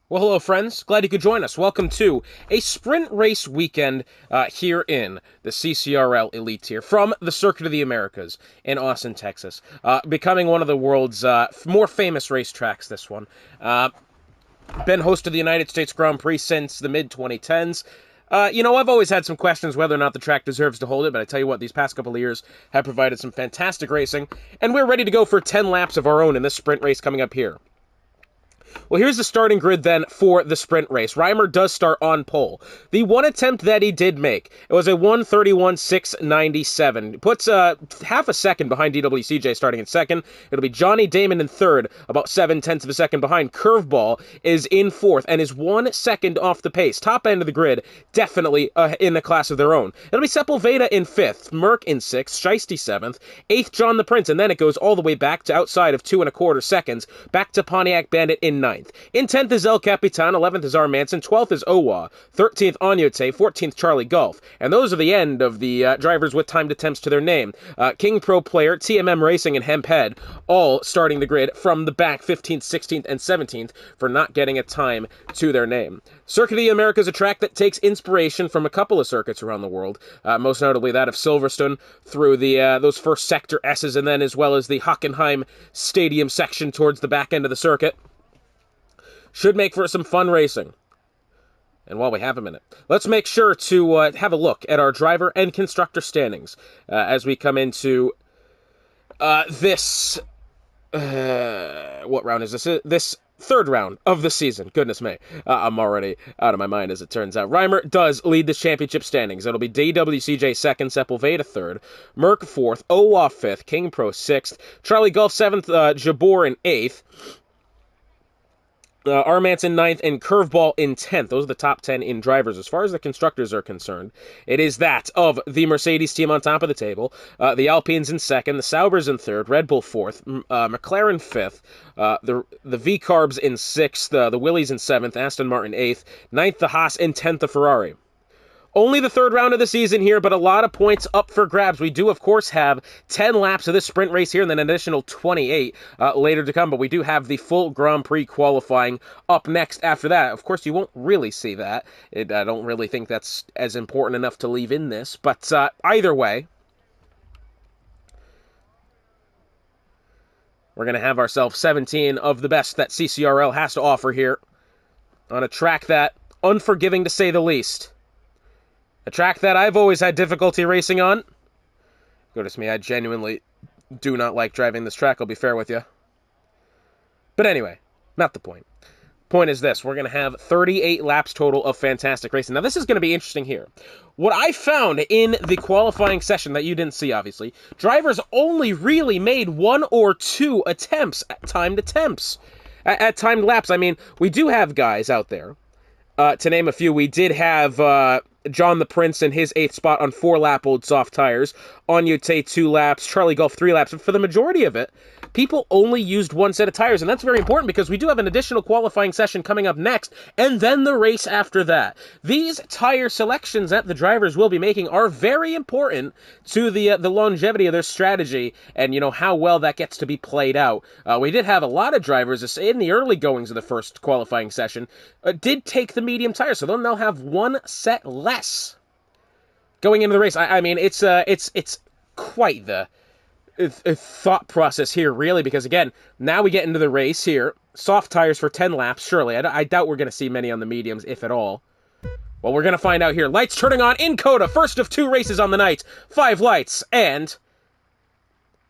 Well, hello, friends. Glad you could join us. Welcome to a sprint race weekend here in the CCRL Elite Tier from the Circuit of the Americas in Austin, Texas. Becoming one of the world's more famous racetracks, this one. Been host of the United States Grand Prix since the mid-2010s. I've always had some questions whether or not the track deserves to hold it, but I tell you what, these past couple of years have provided some fantastic racing, and we're ready to go for 10 laps of our own in this sprint race coming up here. Well, here's the starting grid then for the sprint race. Reimer does start on pole. The one attempt that he did make, it was a 1:31.697. Puts half a second behind DWCJ starting in second. It'll be Johnny Damon in third, about 7/10 of a second behind. Curveball is in fourth and is 1 second off the pace. Top end of the grid, definitely in a class of their own. It'll be Sepulveda in fifth, Merck in sixth, Shiesty seventh, eighth John the Prince, and then it goes all the way back to outside of 2.25 seconds, back to Pontiac Bandit in ninth. In 10th is El Capitan, 11th is R. Manson, 12th is Owa, 13th Onyote, 14th Charlie Golf. And those are the end of the drivers with timed attempts to their name. King Pro Player, TMM Racing, and Hemphead all starting the grid from the back, 15th, 16th, and 17th for not getting a time to their name. Circuit of the Americas is a track that takes inspiration from a couple of circuits around the world, most notably that of Silverstone through the those first Sector S's, and then as well as the Hockenheim Stadium section towards the back end of the circuit. Should make for some fun racing. And while we have a minute, let's make sure to have a look at our driver and constructor standings as we come into this... what round is this? This third round of the season. Goodness me. I'm already out of my mind, as it turns out. Reimer does lead the championship standings. It'll be DWCJ second, Sepulveda third, Merck fourth, Owa fifth, King Pro sixth, Charlie Golf seventh, Jabor in eighth, R. Manson 9th, and Curveball in 10th. Those are the top 10 in drivers. As far as the constructors are concerned, it is that of the Mercedes team on top of the table, the Alpines in second, the Saubers in third, Red Bull fourth, McLaren fifth, the V-Carbs in sixth, the Willys in seventh, Aston Martin eighth, ninth the Haas, and 10th the Ferrari. Only the third round of the season here, but a lot of points up for grabs. We do, of course, have 10 laps of this sprint race here and then an additional 28 later to come, but we do have the full Grand Prix qualifying up next after that. Of course, you won't really see that. I don't really think that's as important enough to leave in this, but either way, we're going to have ourselves 17 of the best that CCRL has to offer here on a track that, unforgiving to say the least, a track that I've always had difficulty racing on. Goodness me, I genuinely do not like driving this track, I'll be fair with you. But anyway, not the point. Point is this, we're going to have 38 laps total of fantastic racing. Now this is going to be interesting here. What I found in the qualifying session that you didn't see, obviously, drivers only really made 1 or 2 attempts, timed attempts, at timed laps. I mean, we do have guys out there. To name a few, we did have John the Prince in his 8th spot on 4-lap-old soft tires. Onyote 2 laps, Charlie Golf 3 laps. And for the majority of it, people only used 1 set of tires. And that's very important because we do have an additional qualifying session coming up next, and then the race after that. These tire selections that the drivers will be making are very important to the longevity of their strategy and, how well that gets to be played out. We did have a lot of drivers in the early goings of the first qualifying session did take the medium tires, so they'll now have 1 set less going into the race. I mean, it's quite the thought process here, really, because again, now we get into the race here. Soft tires for 10 laps, surely. I doubt we're going to see many on the mediums, if at all. Well, we're going to find out here. Lights turning on in COTA. First of 2 races on the night. 5 lights, and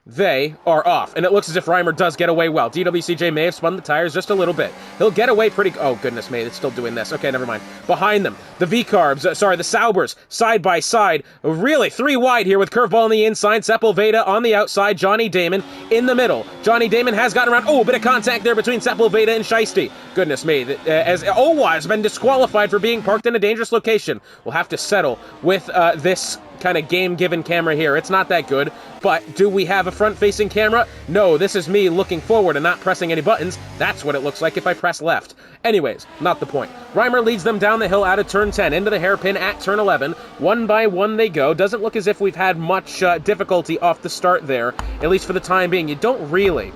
they are off, and it looks as if Reimer does get away well. DWCJ may have spun the tires just a little bit. He'll get away pretty... Oh, goodness me, it's still doing this. Okay, never mind. Behind them, the V-Carbs, the Saubers, side by side. Really, 3 wide here with Curveball on the inside, Sepulveda on the outside, Johnny Damon in the middle. Johnny Damon has gotten around... Oh, bit of contact there between Sepulveda and Shiesty. Goodness me, as Owa has been disqualified for being parked in a dangerous location. We'll have to settle with this kind of game-given camera here. It's not that good, but do we have a front-facing camera? No, this is me looking forward and not pressing any buttons. That's what it looks like if I press left. Anyways, not the point. Reimer leads them down the hill out of turn 10 into the hairpin at turn 11. One by one they go. Doesn't look as if we've had much difficulty off the start there, at least for the time being. You don't really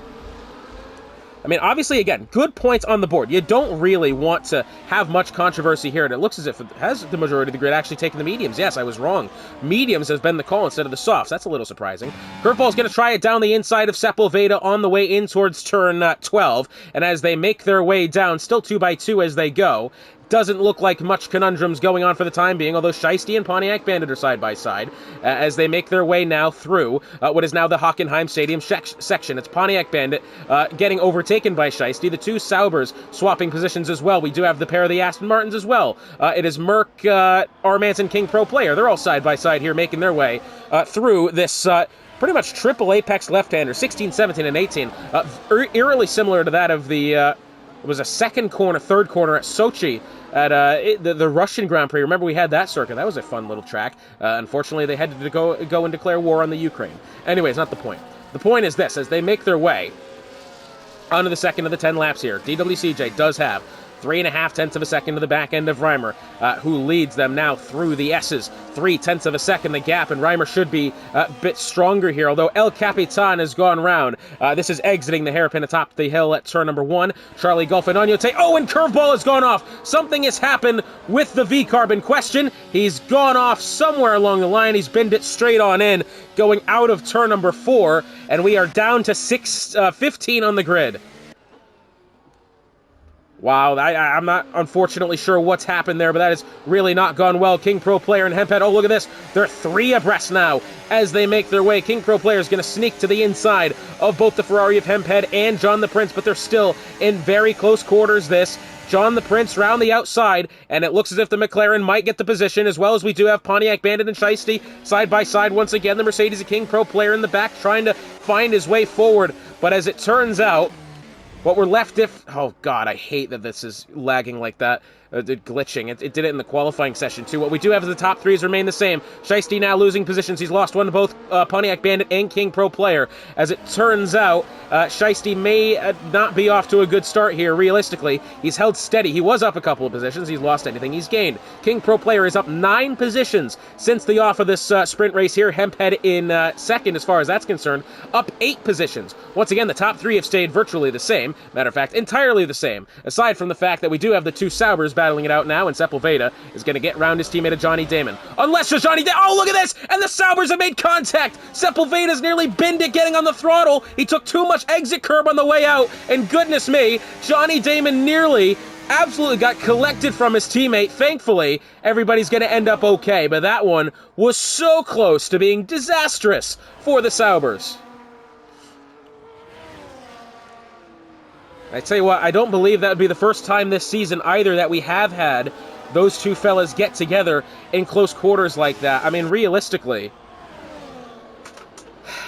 I mean, obviously, again, good points on the board. You don't really want to have much controversy here, and it looks as if it has the majority of the grid actually taken the mediums. Yes, I was wrong. Mediums has been the call instead of the softs. That's a little surprising. Curveball's going to try it down the inside of Sepulveda on the way in towards turn 12, and as they make their way down, still 2x2 as they go, doesn't look like much conundrums going on for the time being, although Shiesty and Pontiac Bandit are side by side as they make their way now through what is now the Hockenheim Stadium section. It's Pontiac Bandit getting overtaken by Shiesty. The two Saubers swapping positions as well. We do have the pair of the Aston Martins as well. It is Merc, R-Manson, King Pro Player. They're all side by side here making their way through this pretty much triple apex left-hander, 16, 17, and 18. Eerily similar to that of the... it was a third corner at Sochi at the Russian Grand Prix. Remember, we had that circuit. That was a fun little track. Unfortunately, they had to go and declare war on the Ukraine. Anyways, not the point. The point is this: as they make their way onto the second of the 10 laps here, DWCJ does have 3.5 tenths of a second to the back end of Reimer, who leads them now through the S's. 3 tenths of a second the gap, and Reimer should be a bit stronger here, although El Capitan has gone round. This is exiting the hairpin atop the hill at turn number 1. Charlie Golf and Onyote. Oh, and Curveball has gone off. Something has happened with the V-Carb in question. He's gone off somewhere along the line. He's binned it straight on in, going out of turn number 4, and we are down to 15 on the grid. Wow, I'm not unfortunately sure what's happened there, but that has really not gone well. King Pro Player and Hemphead, oh, look at this. They're 3 abreast now as they make their way. King Pro Player is going to sneak to the inside of both the Ferrari of Hemphead and John the Prince, but they're still in very close quarters this. John the Prince round the outside, and it looks as if the McLaren might get the position, as well as we do have Pontiac Bandit and Shiesty side by side once again. The Mercedes, a King Pro Player in the back, trying to find his way forward, but as it turns out, what we're left oh god, I hate that this is lagging like that, glitching. It did it in the qualifying session too. What we do have is the top 3s remain the same. Shiesty now losing positions. He's lost one to both Pontiac Bandit and King Pro Player. As it turns out, Shiesty may not be off to a good start here, realistically. He's held steady. He was up a couple of positions. He's lost anything he's gained. King Pro Player is up 9 positions since the off of this sprint race here. Hemphead in second as far as that's concerned, up 8 positions. Once again, the top 3 have stayed virtually the same. Matter of fact, entirely the same, aside from the fact that we do have the two Saubers battling it out now, and Sepulveda is going to get round his teammate Johnny Damon. Unless there's Johnny Damon. Oh, look at this! And the Saubers have made contact! Sepulveda's nearly binned it getting on the throttle. He took too much exit curb on the way out, and goodness me, Johnny Damon nearly absolutely got collected from his teammate. Thankfully, everybody's going to end up okay, but that one was so close to being disastrous for the Saubers. I tell you what, I don't believe that would be the first time this season either that we have had those two fellas get together in close quarters like that. I mean, realistically,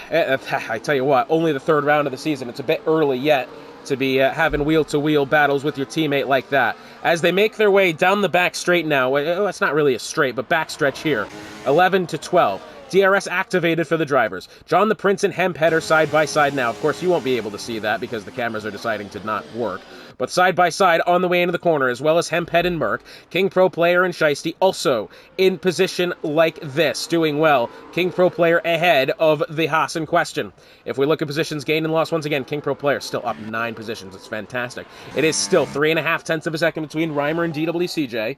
I tell you what, only the 3rd round of the season. It's a bit early yet to be having wheel-to-wheel battles with your teammate like that. As they make their way down the back straight now, it's not really a straight, but backstretch here, 11 to 12. DRS activated for the drivers. John the Prince and Hemphead are side by side now. Of course, you won't be able to see that because the cameras are deciding to not work. But side by side on the way into the corner, as well as Hemphead and Merc. King Pro Player and Shiesty also in position like this, doing well. King Pro Player ahead of the Haas in question. If we look at positions gained and lost, once again, King Pro Player still up 9 positions. It's fantastic. It is still 3.5 tenths of a second between Reimer and DWCJ.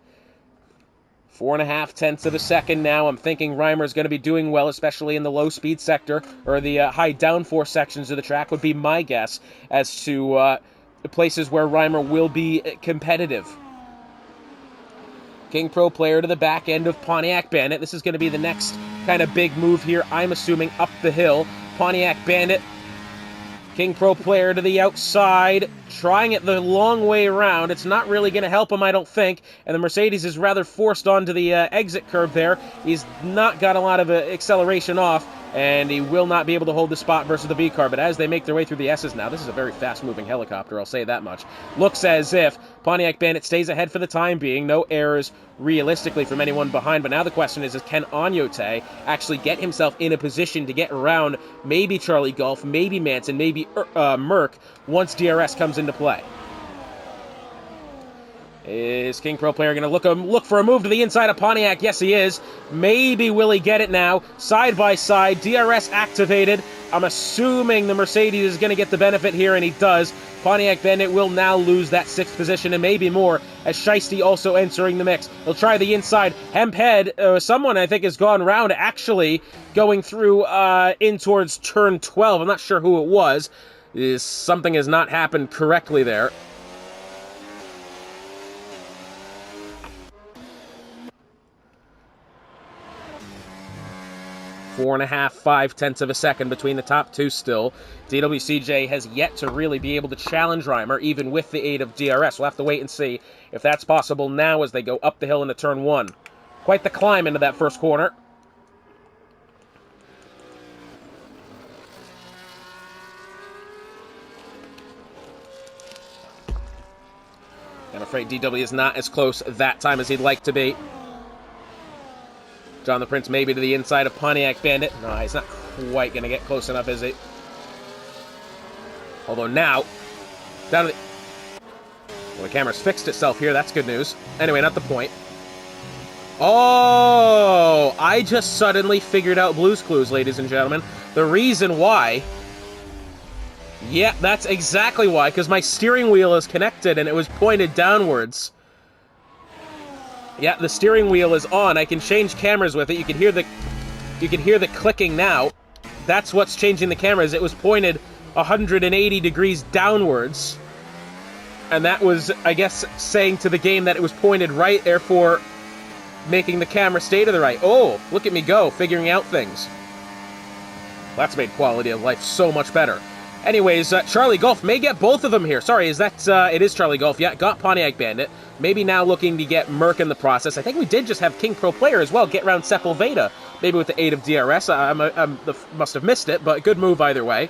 4.5 tenths of a second now. I'm thinking Reimer's going to be doing well, especially in the low-speed sector, or the high downforce sections of the track would be my guess as to places where Reimer will be competitive. King Pro Player to the back end of Pontiac Bandit. This is going to be the next kind of big move here, I'm assuming, up the hill. Pontiac Bandit, King Pro Player to the outside, trying it the long way around. It's not really going to help him, I don't think, and the Mercedes is rather forced onto the exit curve there. He's not got a lot of acceleration off, and he will not be able to hold the spot versus the V-car, but as they make their way through the S's now, this is a very fast-moving helicopter, I'll say that much. Looks as if Pontiac Bandit stays ahead for the time being, no errors realistically from anyone behind, but now the question is can Onyote actually get himself in a position to get around maybe Charlie Golf, maybe Manson, maybe Merc once DRS comes into play? Is King Pro Player going to look for a move to the inside of Pontiac? Yes, he is. Maybe will he get it now? Side by side, DRS activated. I'm assuming the Mercedes is going to get the benefit here, and he does. Pontiac Bandit will now lose that 6th position, and maybe more, as Shiesty also entering the mix. He'll try the inside. Hemphead, someone I think has gone round, actually going through in towards turn 12. I'm not sure who it was. Something has not happened correctly there. Four and a half, 5/10 of a second between the top two still. DWCJ has yet to really be able to challenge Reimer, even with the aid of DRS. We'll have to wait and see if that's possible now as they go up the hill into turn 1. Quite the climb into that first corner. I'm afraid DW is not as close that time as he'd like to be. John the Prince maybe to the inside of Pontiac Bandit. No, he's not quite going to get close enough, is he? Although now, down to the... Well, the camera's fixed itself here. That's good news. Anyway, not the point. Oh! I just suddenly figured out Blue's Clues, ladies and gentlemen. The reason why... Yeah, that's exactly why, because my steering wheel is connected and it was pointed downwards. Yeah, the steering wheel is on. I can change cameras with it. You can hear the clicking now. That's what's changing the cameras. It was pointed 180 degrees downwards. And that was, I guess, saying to the game that it was pointed right, therefore making the camera stay to the right. Oh, look at me go, figuring out things. That's made quality of life so much better. Anyways, Charlie Golf may get both of them here. Sorry, is that, it is Charlie Golf. Yeah, got Pontiac Bandit. Maybe now looking to get Merc in the process. I think we did just have King Pro Player as well get around Sepulveda. Maybe with the aid of DRS. I must have missed it, but good move either way.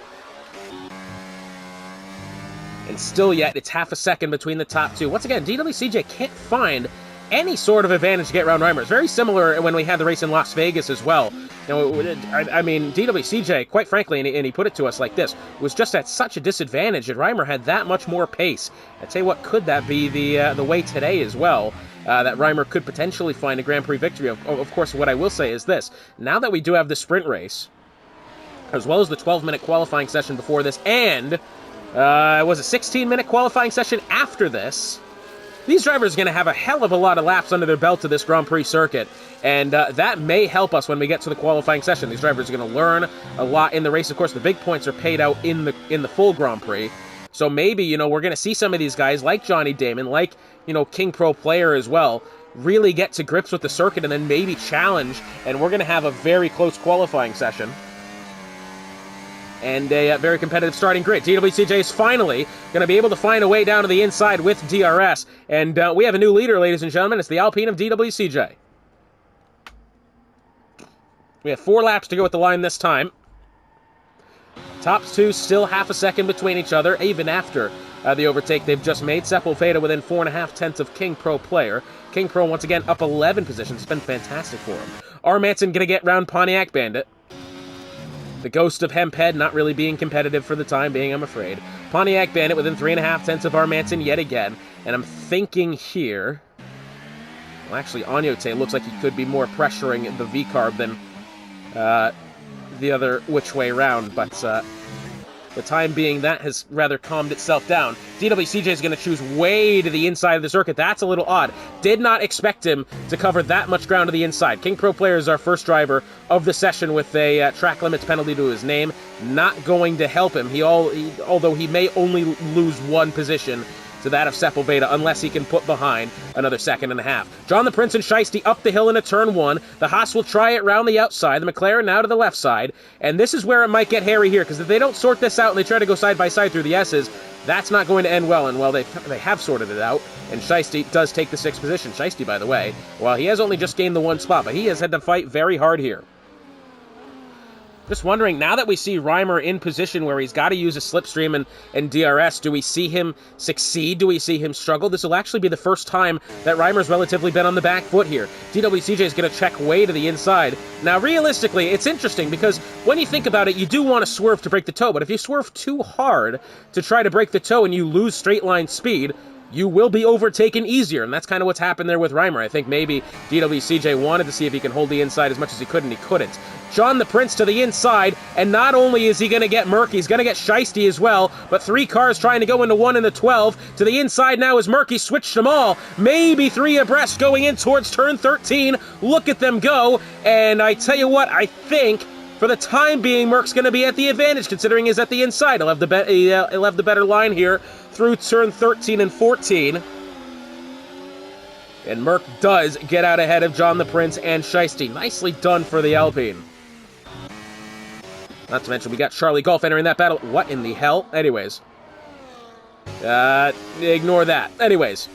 And still yet, it's half a second between the top two. Once again, DWCJ can't find any sort of advantage to get around Reimer. It's very similar when we had the race in Las Vegas as well. You know, I mean, DWCJ, quite frankly, and he put it to us like this, was just at such a disadvantage, and Reimer had that much more pace. I tell you what, could that be the way today as well, that Reimer could potentially find a Grand Prix victory? Of course, what I will say is this. Now that we do have the sprint race, as well as the 12-minute qualifying session before this, and was a 16-minute qualifying session after this, these drivers are going to have a hell of a lot of laps under their belt to this Grand Prix circuit, and that may help us when we get to the qualifying session. These drivers are going to learn a lot in the race. Of course, the big points are paid out in the full Grand Prix, so maybe, you know, we're going to see some of these guys, like Johnny Damon, like, you know, King Pro Player as well, really get to grips with the circuit and then maybe challenge, and we're going to have a very close qualifying session. And a very competitive starting grid. DWCJ is finally going to be able to find a way down to the inside with DRS. And we have a new leader, ladies and gentlemen. It's the Alpine of DWCJ. We have 4 laps to go at the line this time. Top two still half a second between each other, even after the overtake they've just made. Sepulveda within 4.5 of King Pro Player. King Pro, once again, up 11 positions. It's been fantastic for him. R. Manson going to get round Pontiac Bandit. The ghost of Hemphead not really being competitive for the time being, I'm afraid. Pontiac Bandit within 3.5 of R. Manson yet again. And I'm thinking here... Well, actually, Agnote looks like he could be more pressuring the V-carb than the other which way round. But the time being, that has rather calmed itself down. DWCJ is going to choose way to the inside of the circuit. That's a little odd. Did not expect him to cover that much ground to the inside. King Pro Player is our first driver of the session with a track limits penalty to his name. Not going to help him. Although he may only lose 1 position to that of Sepulveda, unless he can put behind another 1.5 seconds. John the Prince and Shiesty up the hill into turn 1. The Haas will try it round the outside. The McLaren now to the left side. And this is where it might get hairy here, because if they don't sort this out and they try to go side by side through the S's, that's not going to end well. And, well, they have sorted it out. And Shiesty does take the 6th position. Shiesty, by the way, well, he has only just gained the 1 spot, but he has had to fight very hard here. Just wondering, now that we see Reimer in position where he's got to use a slipstream and DRS, do we see him succeed? Do we see him struggle? This will actually be the first time that Reimer's relatively been on the back foot here. DWCJ is going to check way to the inside. Now, realistically, it's interesting because when you think about it, you do want to swerve to break the toe, but if you swerve too hard to try to break the toe and you lose straight line speed, you will be overtaken easier, and that's kind of what's happened there with Reimer. I think maybe DWCJ wanted to see if he can hold the inside as much as he could, and he couldn't. John the Prince to the inside, and not only is he going to get Murky, he's going to get Shiesty as well, but 3 cars trying to go into 1 in the 12. To the inside now as Murky switched them all. Maybe 3 abreast going in towards turn 13. Look at them go, and I tell you what, I think for the time being, Merck's going to be at the advantage, considering he's at the inside. He'll have the better line here through turn 13 and 14. And Merck does get out ahead of John the Prince and Shiesty. Nicely done for the Alpine. Not to mention, we got Charlie Golf entering that battle. What in the hell? Anyways. Ignore that. Anyways.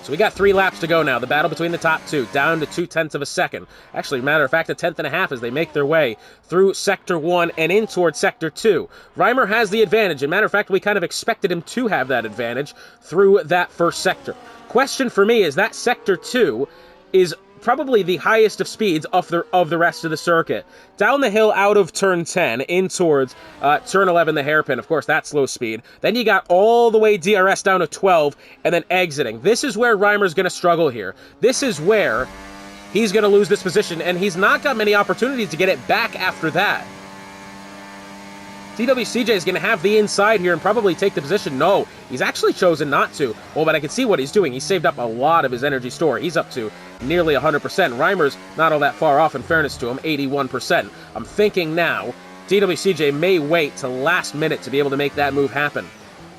So we got 3 laps to go now. The battle between the top 2, down to 0.2 of a second. Actually, matter of fact, 1.5 as they make their way through Sector 1 and in towards Sector 2. Reimer has the advantage. And matter of fact, we kind of expected him to have that advantage through that first sector. Question for me is that Sector 2 is probably the highest of speeds of the rest of the circuit. Down the hill out of turn 10, in towards turn 11, the hairpin. Of course, that's slow speed. Then you got all the way DRS down to 12, and then exiting. This is where Reimer's going to struggle here. This is where he's going to lose this position, and he's not got many opportunities to get it back after that. DWCJ is going to have the inside here and probably take the position. No, he's actually chosen not to. Well, but I can see what he's doing. He saved up a lot of his energy store. He's up to nearly 100%. Reimer's not all that far off, in fairness to him, 81%. I'm thinking now DWCJ may wait till last minute to be able to make that move happen.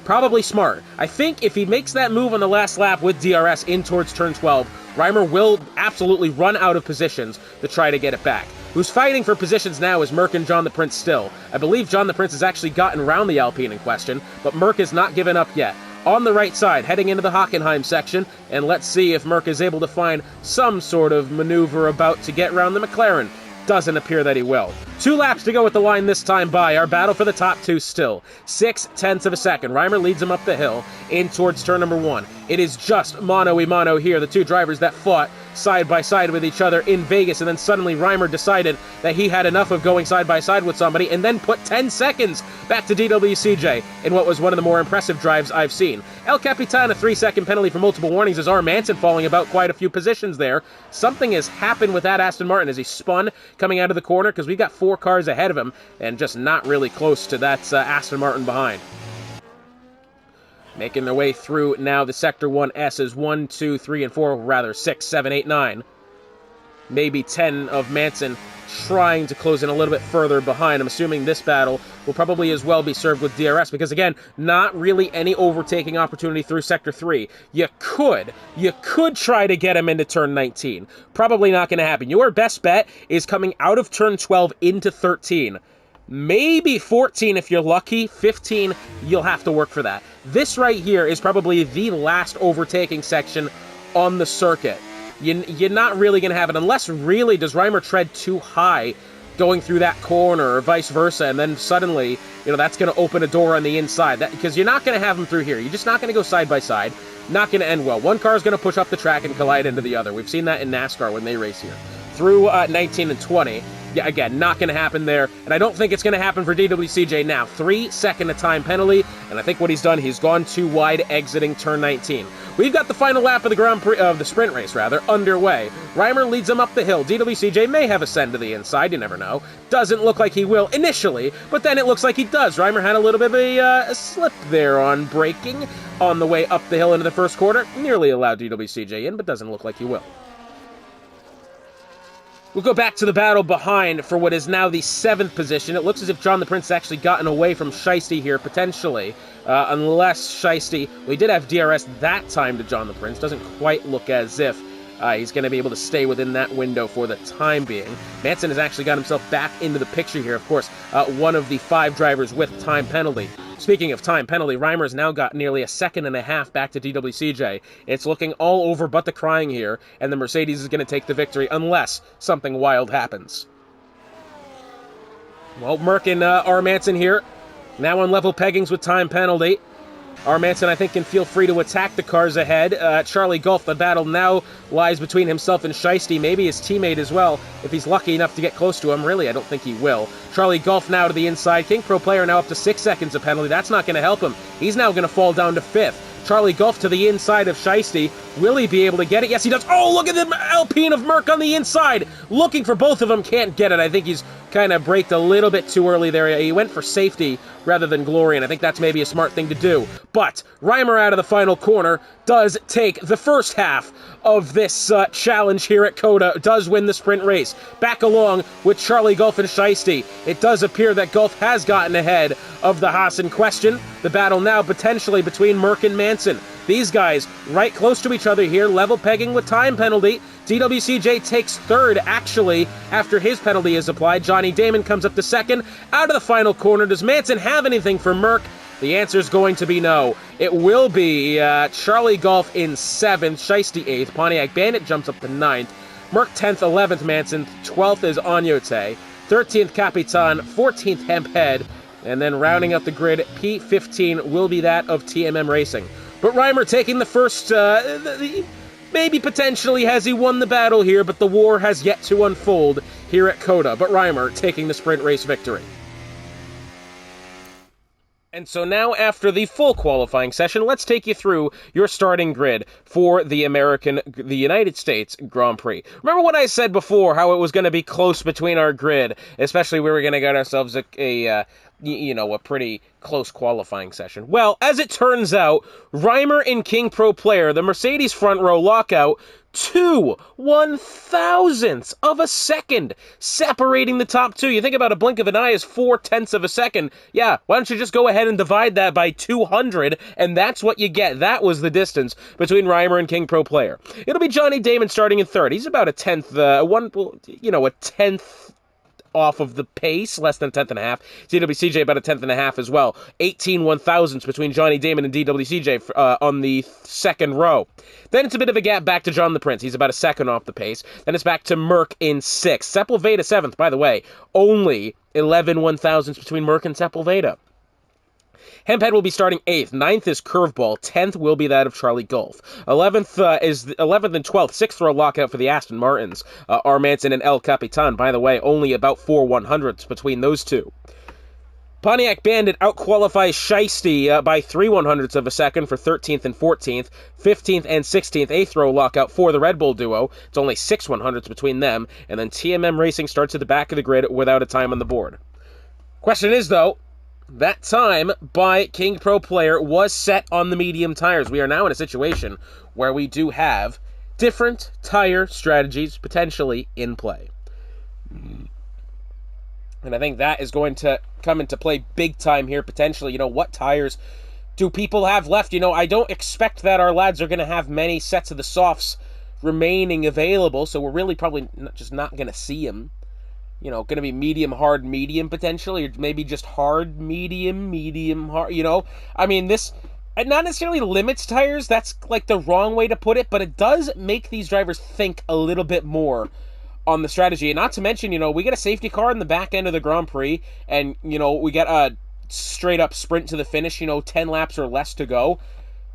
Probably smart. I think if he makes that move on the last lap with DRS in towards turn 12, Reimer will absolutely run out of positions to try to get it back. Who's fighting for positions now is Merck and John the Prince still. I believe John the Prince has actually gotten around the Alpine in question, but Merck has not given up yet. On the right side, heading into the Hockenheim section, and let's see if Merck is able to find some sort of maneuver about to get around the McLaren. Doesn't appear that he will. 2 laps to go with the line this time by. Our battle for the top 2 still. 0.6 of a second. Reimer leads him up the hill in towards turn number 1. It is just mano-a-mano here. The 2 drivers that fought side by side with each other in Vegas, and then suddenly Reimer decided that he had enough of going side by side with somebody and then put 10 seconds back to DWCJ in what was one of the more impressive drives I've seen. El Capitan, a 3-second penalty for multiple warnings as R. Manson falling about quite a few positions there. Something has happened with that Aston Martin as he spun coming out of the corner, because we've got 4 cars ahead of him and just not really close to that Aston Martin behind. Making their way through now the Sector 1 S's 1, 2, 3, and 4, rather 6, 7, 8, 9. Maybe 10 of Manson trying to close in a little bit further behind. I'm assuming this battle will probably as well be served with DRS because, again, not really any overtaking opportunity through Sector 3. You could try to get him into turn 19. Probably not going to happen. Your best bet is coming out of turn 12 into 13. Maybe 14 if you're lucky. 15, you'll have to work for that. This right here is probably the last overtaking section on the circuit. You're not really going to have it, unless really does Reimer tread too high going through that corner or vice versa, and then suddenly, that's going to open a door on the inside. Because you're not going to have them through here. You're just not going to go side by side. Not going to end well. One car is going to push up the track and collide into the other. We've seen that in NASCAR when they race here. Through 19 and 20. Yeah, again, not going to happen there, and I don't think it's going to happen for DWCJ now. 3-second time penalty, and I think what he's done, he's gone too wide exiting turn 19. We've got the final lap of the sprint race, underway. Reimer leads him up the hill. DWCJ may have a send to the inside, you never know. Doesn't look like he will initially, but then it looks like he does. Reimer had a little bit of a slip there on braking on the way up the hill into the first quarter. Nearly allowed DWCJ in, but doesn't look like he will. We'll go back to the battle behind for what is now the 7th position. It looks as if John the Prince has actually gotten away from Shiesty here, potentially. Unless Shiesty... We did have DRS that time to John the Prince. Doesn't quite look as if he's going to be able to stay within that window for the time being. Manson has actually got himself back into the picture here. Of course, one of the 5 drivers with time penalty. Speaking of time penalty, Reimer's now got nearly 1.5 seconds back to DWCJ. It's looking all over but the crying here, and the Mercedes is going to take the victory unless something wild happens. Well, Merck and R. Manson here, now on level peggings with time penalty. Manson, I think, can feel free to attack the cars ahead. Charlie Golf, the battle now lies between himself and Shiesty, maybe his teammate as well, if he's lucky enough to get close to him. Really, I don't think he will. Charlie Golf now to the inside. King Pro Player now up to 6 seconds of penalty. That's not going to help him. He's now going to fall down to 5th. Charlie Golf to the inside of Shiesty. Will he be able to get it? Yes, he does. Oh, look at the Alpine of Merc on the inside. Looking for both of them. Can't get it. I think he's kind of braked a little bit too early there. He went for safety rather than glory, and I think that's maybe a smart thing to do. But Reimer out of the final corner does take the first half of this challenge here at COTA, does win the sprint race. Back along with Charlie Golf and Shiesty. It does appear that Golf has gotten ahead of the Haas in question. The battle now potentially between Merc and Manson. These guys right close to each other here, level pegging with time penalty. DWCJ takes 3rd, actually, after his penalty is applied. Johnny Damon comes up to 2nd. Out of the final corner, does Manson have anything for Merc? The answer is going to be no. It will be Charlie Golf in 7th, Shiesty 8th, Pontiac Bandit jumps up to 9th, Merc 10th, 11th Manson, 12th is Onyote, 13th Capitan, 14th Hemphead, and then rounding out the grid, P15 will be that of TMM Racing. But Reimer taking the first, maybe potentially has he won the battle here, but the war has yet to unfold here at COTA. But Reimer taking the sprint race victory. And so now, after the full qualifying session, let's take you through your starting grid for the United States Grand Prix. Remember what I said before, how it was going to be close between our grid, especially we were going to get ourselves a pretty close qualifying session. Well, as it turns out, Reimer and King Pro Player, the Mercedes front row lockout, 2 1,000ths of a second separating the top two. You think about a blink of an eye is 4/10 of a second. Yeah, why don't you just go ahead and divide that by 200, and that's what you get. That was the distance between Reimer and King Pro Player. It'll be Johnny Damon starting in 3rd. He's about a 10th, a 10th off of the pace, less than a 10th and a half. DWCJ about a 10th and a half as well. 18 1,000ths between Johnny Damon and DWCJ on the 2nd row. Then it's a bit of a gap back to John the Prince. He's about a 2nd off the pace. Then it's back to Merc in 6th. Sepulveda 7th, by the way. Only 11 1,000ths between Merc and Sepulveda. Hemphead will be starting 8th. 9th is Curveball. 10th will be that of Charlie Golf. 11th is 11th and 12th. 6th row lockout for the Aston Martins. Manson and El Capitan. By the way, only about 4 100ths between those two. Pontiac Bandit outqualifies Shiesty by 3 100ths of a second for 13th and 14th. 15th and 16th. 8th row lockout for the Red Bull duo. It's only 6 100ths between them. And then TMM Racing starts at the back of the grid without a time on the board. Question is, though, that time by King Pro Player was set on the medium tires. We are now in a situation where we do have different tire strategies potentially in play. And I think that is going to come into play big time here potentially. What tires do people have left? I don't expect that our lads are going to have many sets of the softs remaining available, so we're really probably just not going to see them. Going to be medium, hard, medium potentially, or maybe just hard, medium, medium, hard, I mean, this, it not necessarily limits tires, that's like the wrong way to put it, but it does make these drivers think a little bit more on the strategy. And not to mention, we get a safety car in the back end of the Grand Prix, and, we get a straight up sprint to the finish, 10 laps or less to go.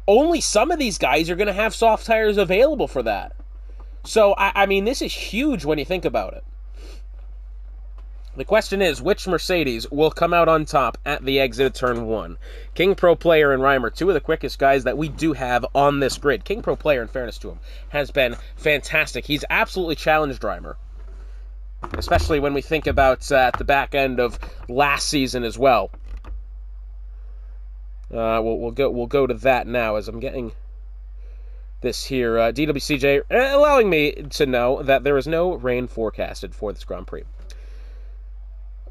Only some of these guys are going to have soft tires available for that. So, I mean, this is huge when you think about it. The question is, which Mercedes will come out on top at the exit of Turn 1? King Pro Player and Reimer, 2 of the quickest guys that we do have on this grid. King Pro Player, in fairness to him, has been fantastic. He's absolutely challenged Reimer, especially when we think about at the back end of last season as well. We'll go to that now as I'm getting this here. DWCJ allowing me to know that there is no rain forecasted for this Grand Prix.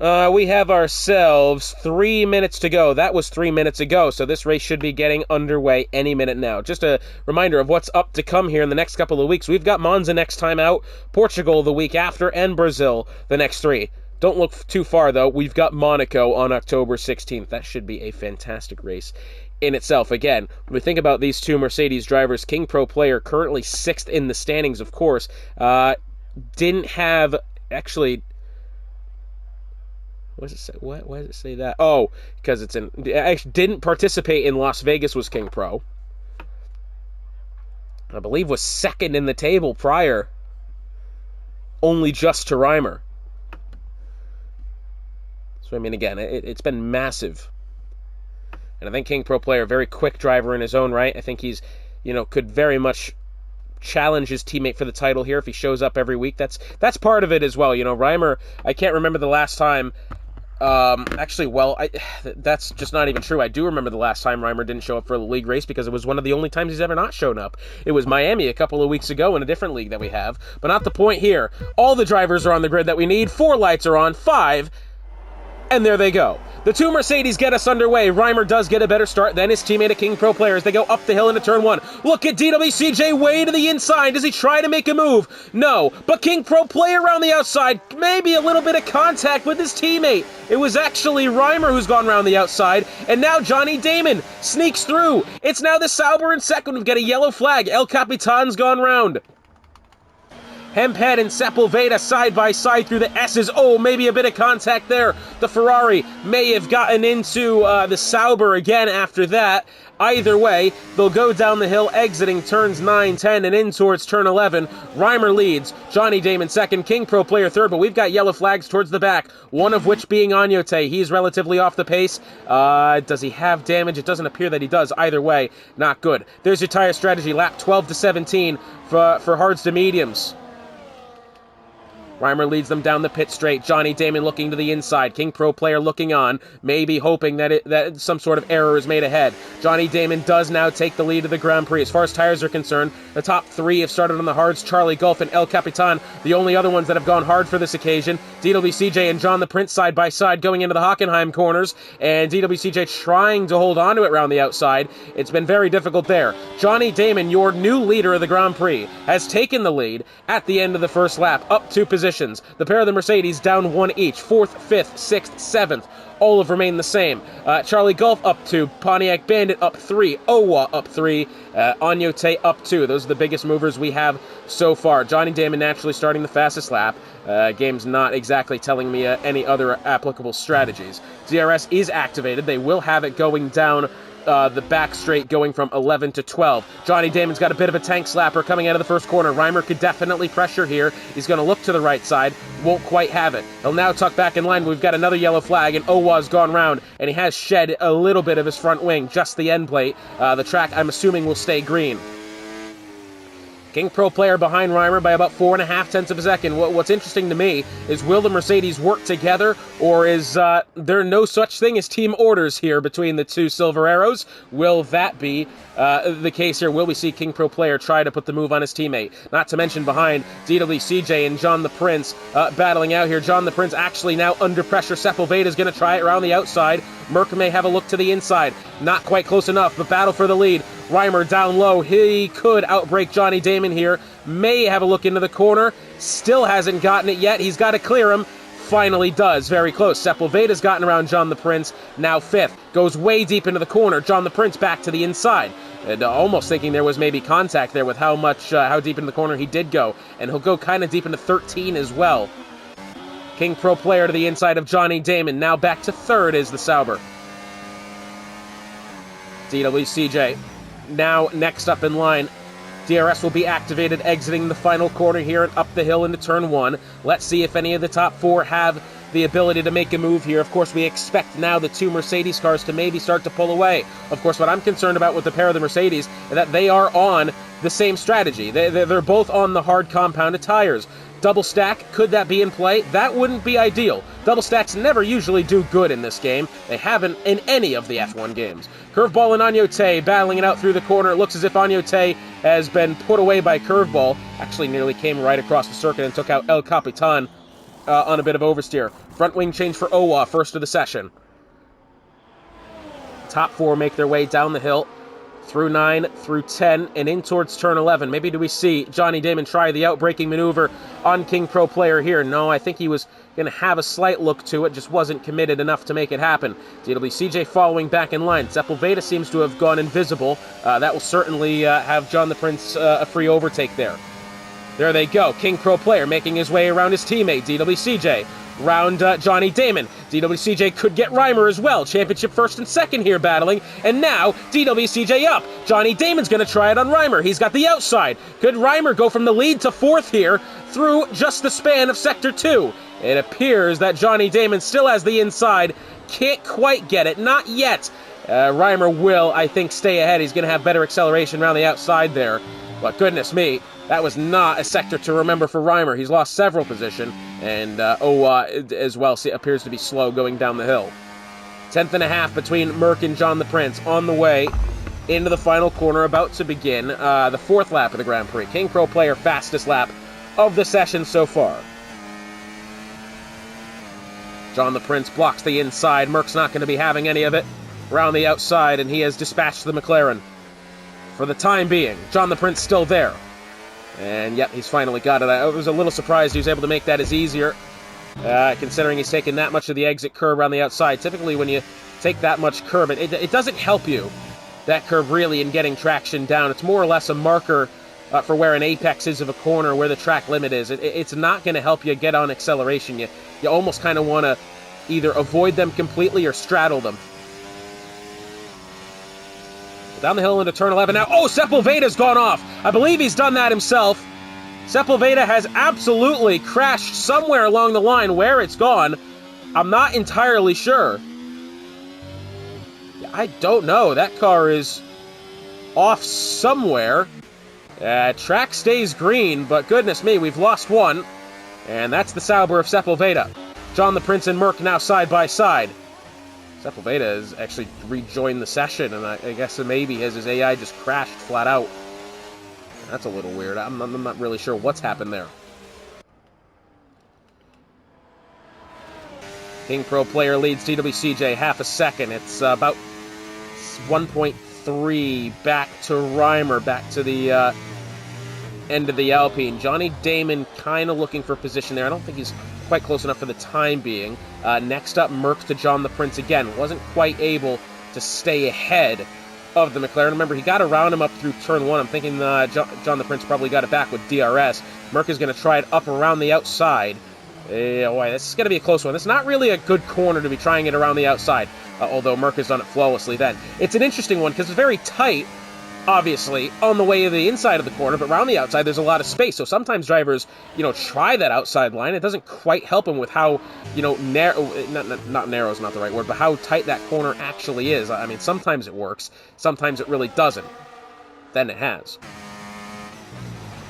We have ourselves 3 minutes to go. That was 3 minutes ago, so this race should be getting underway any minute now. Just a reminder of what's up to come here in the next couple of weeks. We've got Monza next time out, Portugal the week after, and Brazil the next 3. Don't look too far, though. We've got Monaco on October 16th. That should be a fantastic race in itself. Again, when we think about these two Mercedes drivers, King Pro Player currently 6th in the standings, of course. Didn't have... Actually... What does it say? Why does it say that? Oh, because it's in... I didn't participate in Las Vegas was King Pro. I believe was second in the table prior. Only just to Reimer. So, I mean, again, it's been massive. And I think King Pro player, very quick driver in his own right. I think he's, could very much challenge his teammate for the title here if he shows up every week. That's part of it as well. Reimer, I can't remember the last time. That's just not even true. I do remember the last time Reimer didn't show up for the league race because it was one of the only times he's ever not shown up. It was Miami a couple of weeks ago in a different league that we have, but not the point here. All the drivers are on the grid that we need. 4 lights are on, 5, and there they go. The 2 Mercedes get us underway. Reimer does get a better start than his teammate, a King Pro player, as they go up the hill into turn 1. Look at DWCJ way to the inside. Does he try to make a move? No. But King Pro player around the outside. Maybe a little bit of contact with his teammate. It was actually Reimer who's gone around the outside. And now Johnny Damon sneaks through. It's now the Sauber in second. We've got a yellow flag. El Capitan's gone round. Hemphead and Sepulveda side by side through the S's. Oh, maybe a bit of contact there. The Ferrari may have gotten into the Sauber again after that. Either way, they'll go down the hill, exiting turns 9, 10, and in towards turn 11. Reimer leads. Johnny Damon second. King Pro player third, but we've got yellow flags towards the back. One of which being Agnote. He's relatively off the pace. Does he have damage? It doesn't appear that he does. Either way, not good. There's your tire strategy. Lap 12 to 17 for hards to mediums. Reimer leads them down the pit straight. Johnny Damon looking to the inside. King Pro player looking on, maybe hoping that some sort of error is made ahead. Johnny Damon does now take the lead of the Grand Prix. As far as tires are concerned, the top 3 have started on the hards. Charlie Gulf and El Capitan, the only other ones that have gone hard for this occasion. DWCJ and John the Prince side by side going into the Hockenheim corners, and DWCJ trying to hold on to it around the outside. It's been very difficult there. Johnny Damon, your new leader of the Grand Prix, has taken the lead at the end of the first lap, up 2 positions. The pair of the Mercedes down 1 each. 4th, 5th, 6th, 7th. All have remained the same. Charlie Gulf up 2. Pontiac Bandit up 3. Owa up 3. Agnote up 2. Those are the biggest movers we have so far. Johnny Damon naturally starting the fastest lap. Game's not exactly telling me any other applicable strategies. DRS is activated. They will have it going down the back straight, going from 11 to 12. Johnny Damon's got a bit of a tank slapper coming out of the first corner. Reimer could definitely pressure here. He's going to look to the right side. Won't quite have it. He'll now tuck back in line. We've got another yellow flag, and Owa's gone round, and he has shed a little bit of his front wing, just the end plate. The track, I'm assuming, will stay green. King Pro player behind Reimer by about 4.5 tenths of a second. What's interesting to me is, will the Mercedes work together, or is there no such thing as team orders here between the 2 Silver Arrows? Will that be the case here? Will we see King Pro player try to put the move on his teammate? Not to mention behind DWCJ and John the Prince battling out here. John the Prince actually now under pressure. Sepulveda is going to try it around the outside. Merck may have a look to the inside. Not quite close enough, but battle for the lead. Reimer down low. He could outbrake Johnny Damon here. May have a look into the corner. Still hasn't gotten it yet. He's got to clear him. Finally does. Very close. Sepulveda's gotten around John the Prince. Now 5th. Goes way deep into the corner. John the Prince back to the inside. And almost thinking there was maybe contact there with how deep into the corner he did go. And he'll go kind of deep into 13 as well. King Pro player to the inside of Johnny Damon. Now back to 3rd is the Sauber. DWCJ now next up in line. DRS will be activated exiting the final corner here and up the hill into turn 1. Let's see if any of the top 4 have the ability to make a move here. Of course, we expect now the 2 Mercedes cars to maybe start to pull away. Of course, what I'm concerned about with the pair of the Mercedes is that they are on the same strategy. They're both on the hard compounded tires. Double stack, could that be in play? That wouldn't be ideal. Double stacks never usually do good in this game. They haven't in any of the F1 games. Curveball and Agnote battling it out through the corner. It looks as if Agnote has been put away by Curveball. Actually nearly came right across the circuit and took out El Capitan on a bit of oversteer. Front wing change for Owa, first of the session. Top 4 make their way down the hill. Through 9, through 10, and in towards turn 11. Maybe do we see Johnny Damon try the outbraking maneuver on King Pro player here? No, I think he was going to have a slight look to it, just wasn't committed enough to make it happen. DWCJ following back in line. Sepulveda seems to have gone invisible. That will certainly have John the Prince a free overtake there. There they go. King Pro player making his way around his teammate, DWCJ. round Johnny Damon. DWCJ could get Reimer as well. Championship first and second here battling. And now, DWCJ up. Johnny Damon's going to try it on Reimer. He's got the outside. Could Reimer go from the lead to fourth here through just the span of Sector 2? It appears that Johnny Damon still has the inside. Can't quite get it. Not yet. Reimer will, I think, stay ahead. He's going to have better acceleration around the outside there. But goodness me, that was not a sector to remember for Reimer. He's lost several position, and as well appears to be slow going down the hill. 10th and a half between Merck and John the Prince on the way into the final corner, about to begin the fourth lap of the Grand Prix. King Pro Player fastest lap of the session so far. John the Prince blocks the inside. Merck's not going to be having any of it around the outside, and he has dispatched the McLaren. For the time being, John the Prince still there. And yep, he's finally got it. I was a little surprised he was able to make that as easier, considering he's taken that much of the exit curve around the outside. Typically, when you take that much curve, it doesn't help you, that curve really, in getting traction down. It's more or less a marker for where an apex is of a corner, where the track limit is. It's not going to help you get on acceleration. You almost kind of want to either avoid them completely or straddle them. Down the hill into turn 11 now. Oh, Sepulveda's gone off. I believe he's done that himself. Sepulveda has absolutely crashed somewhere along the line. Where it's gone, I'm not entirely sure. I don't know. That car is off somewhere. Track stays green, but goodness me, we've lost one. And that's the Sauber of Sepulveda. John the Prince and Merck now side by side. Sepulveda has actually rejoined the session, and I guess maybe his AI just crashed flat out. That's a little weird. I'm not really sure what's happened there. King Pro Player leads DWCJ half a second. It's about 1.3 back to Reimer, back to the end of the Alpine. Johnny Damon kind of looking for position there. I don't think he's quite close enough for the time being. Next up, Merck to John the Prince again. Wasn't quite able to stay ahead of the McLaren. Remember, he got around him up through turn 1. I'm thinking John the Prince probably got it back with DRS. Merck is going to try it up around the outside. Boy, this is going to be a close one. It's not really a good corner to be trying it around the outside, although Merck has done it flawlessly then. It's an interesting one because it's very tight, obviously, on the way to the inside of the corner, but around the outside there's a lot of space. So sometimes drivers, try that outside line. It doesn't quite help them with how, narrow, not narrow is not the right word, but how tight that corner actually is. I mean, sometimes it works, sometimes it really doesn't. Then it has.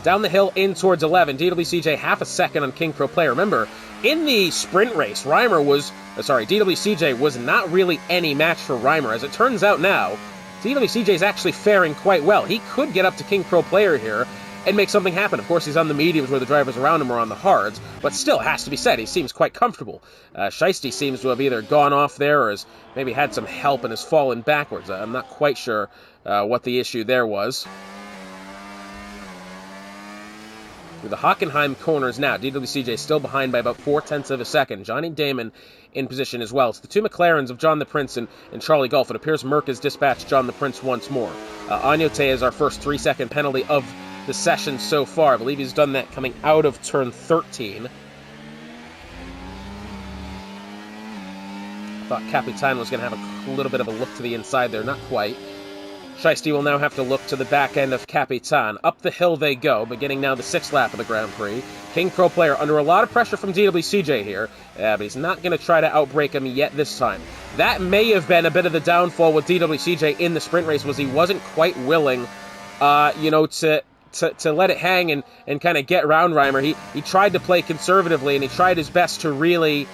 Down the hill in towards 11, DWCJ half a second on King Pro Player. Remember, in the sprint race, DWCJ was not really any match for Reimer. As it turns out now, DWCJ is actually faring quite well. He could get up to King Pro Player here and make something happen. Of course, he's on the mediums where the drivers around him are on the hards, but still, has to be said, he seems quite comfortable. Scheisty seems to have either gone off there or has maybe had some help and has fallen backwards. I'm not quite sure what the issue there was. Through the Hockenheim corners now, DWCJ still behind by about 0.4 of a second. Johnny Damon in position as well. It's the two McLarens of John the Prince and Charlie Golf. It appears Merck has dispatched John the Prince once more. Agnote is our first 3-second penalty of the session so far. I believe he's done that coming out of turn 13. I thought Capitan was going to have a little bit of a look to the inside there. Not quite. Scheisty will now have to look to the back end of Capitan. Up the hill they go, beginning now the 6th lap of the Grand Prix. King Pro Player under a lot of pressure from DWCJ here, but he's not going to try to outbreak him yet this time. That may have been a bit of the downfall with DWCJ in the sprint race, was he wasn't quite willing, to let it hang and kind of get around Reimer. He tried to play conservatively, and he tried his best to really,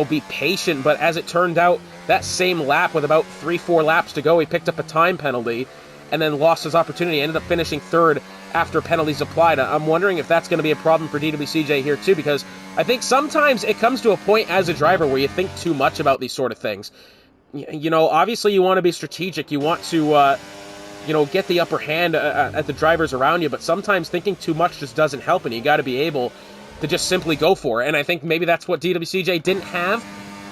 be patient, but as it turned out, that same lap, with about 3-4 laps to go, he picked up a time penalty and then lost his opportunity. Ended up finishing 3rd after penalties applied. I'm wondering if that's going to be a problem for DWCJ here too, because I think sometimes it comes to a point as a driver where you think too much about these sort of things. Obviously you want to be strategic. You want to, get the upper hand at the drivers around you, but sometimes thinking too much just doesn't help, and you got to be able to just simply go for it. And I think maybe that's what DWCJ didn't have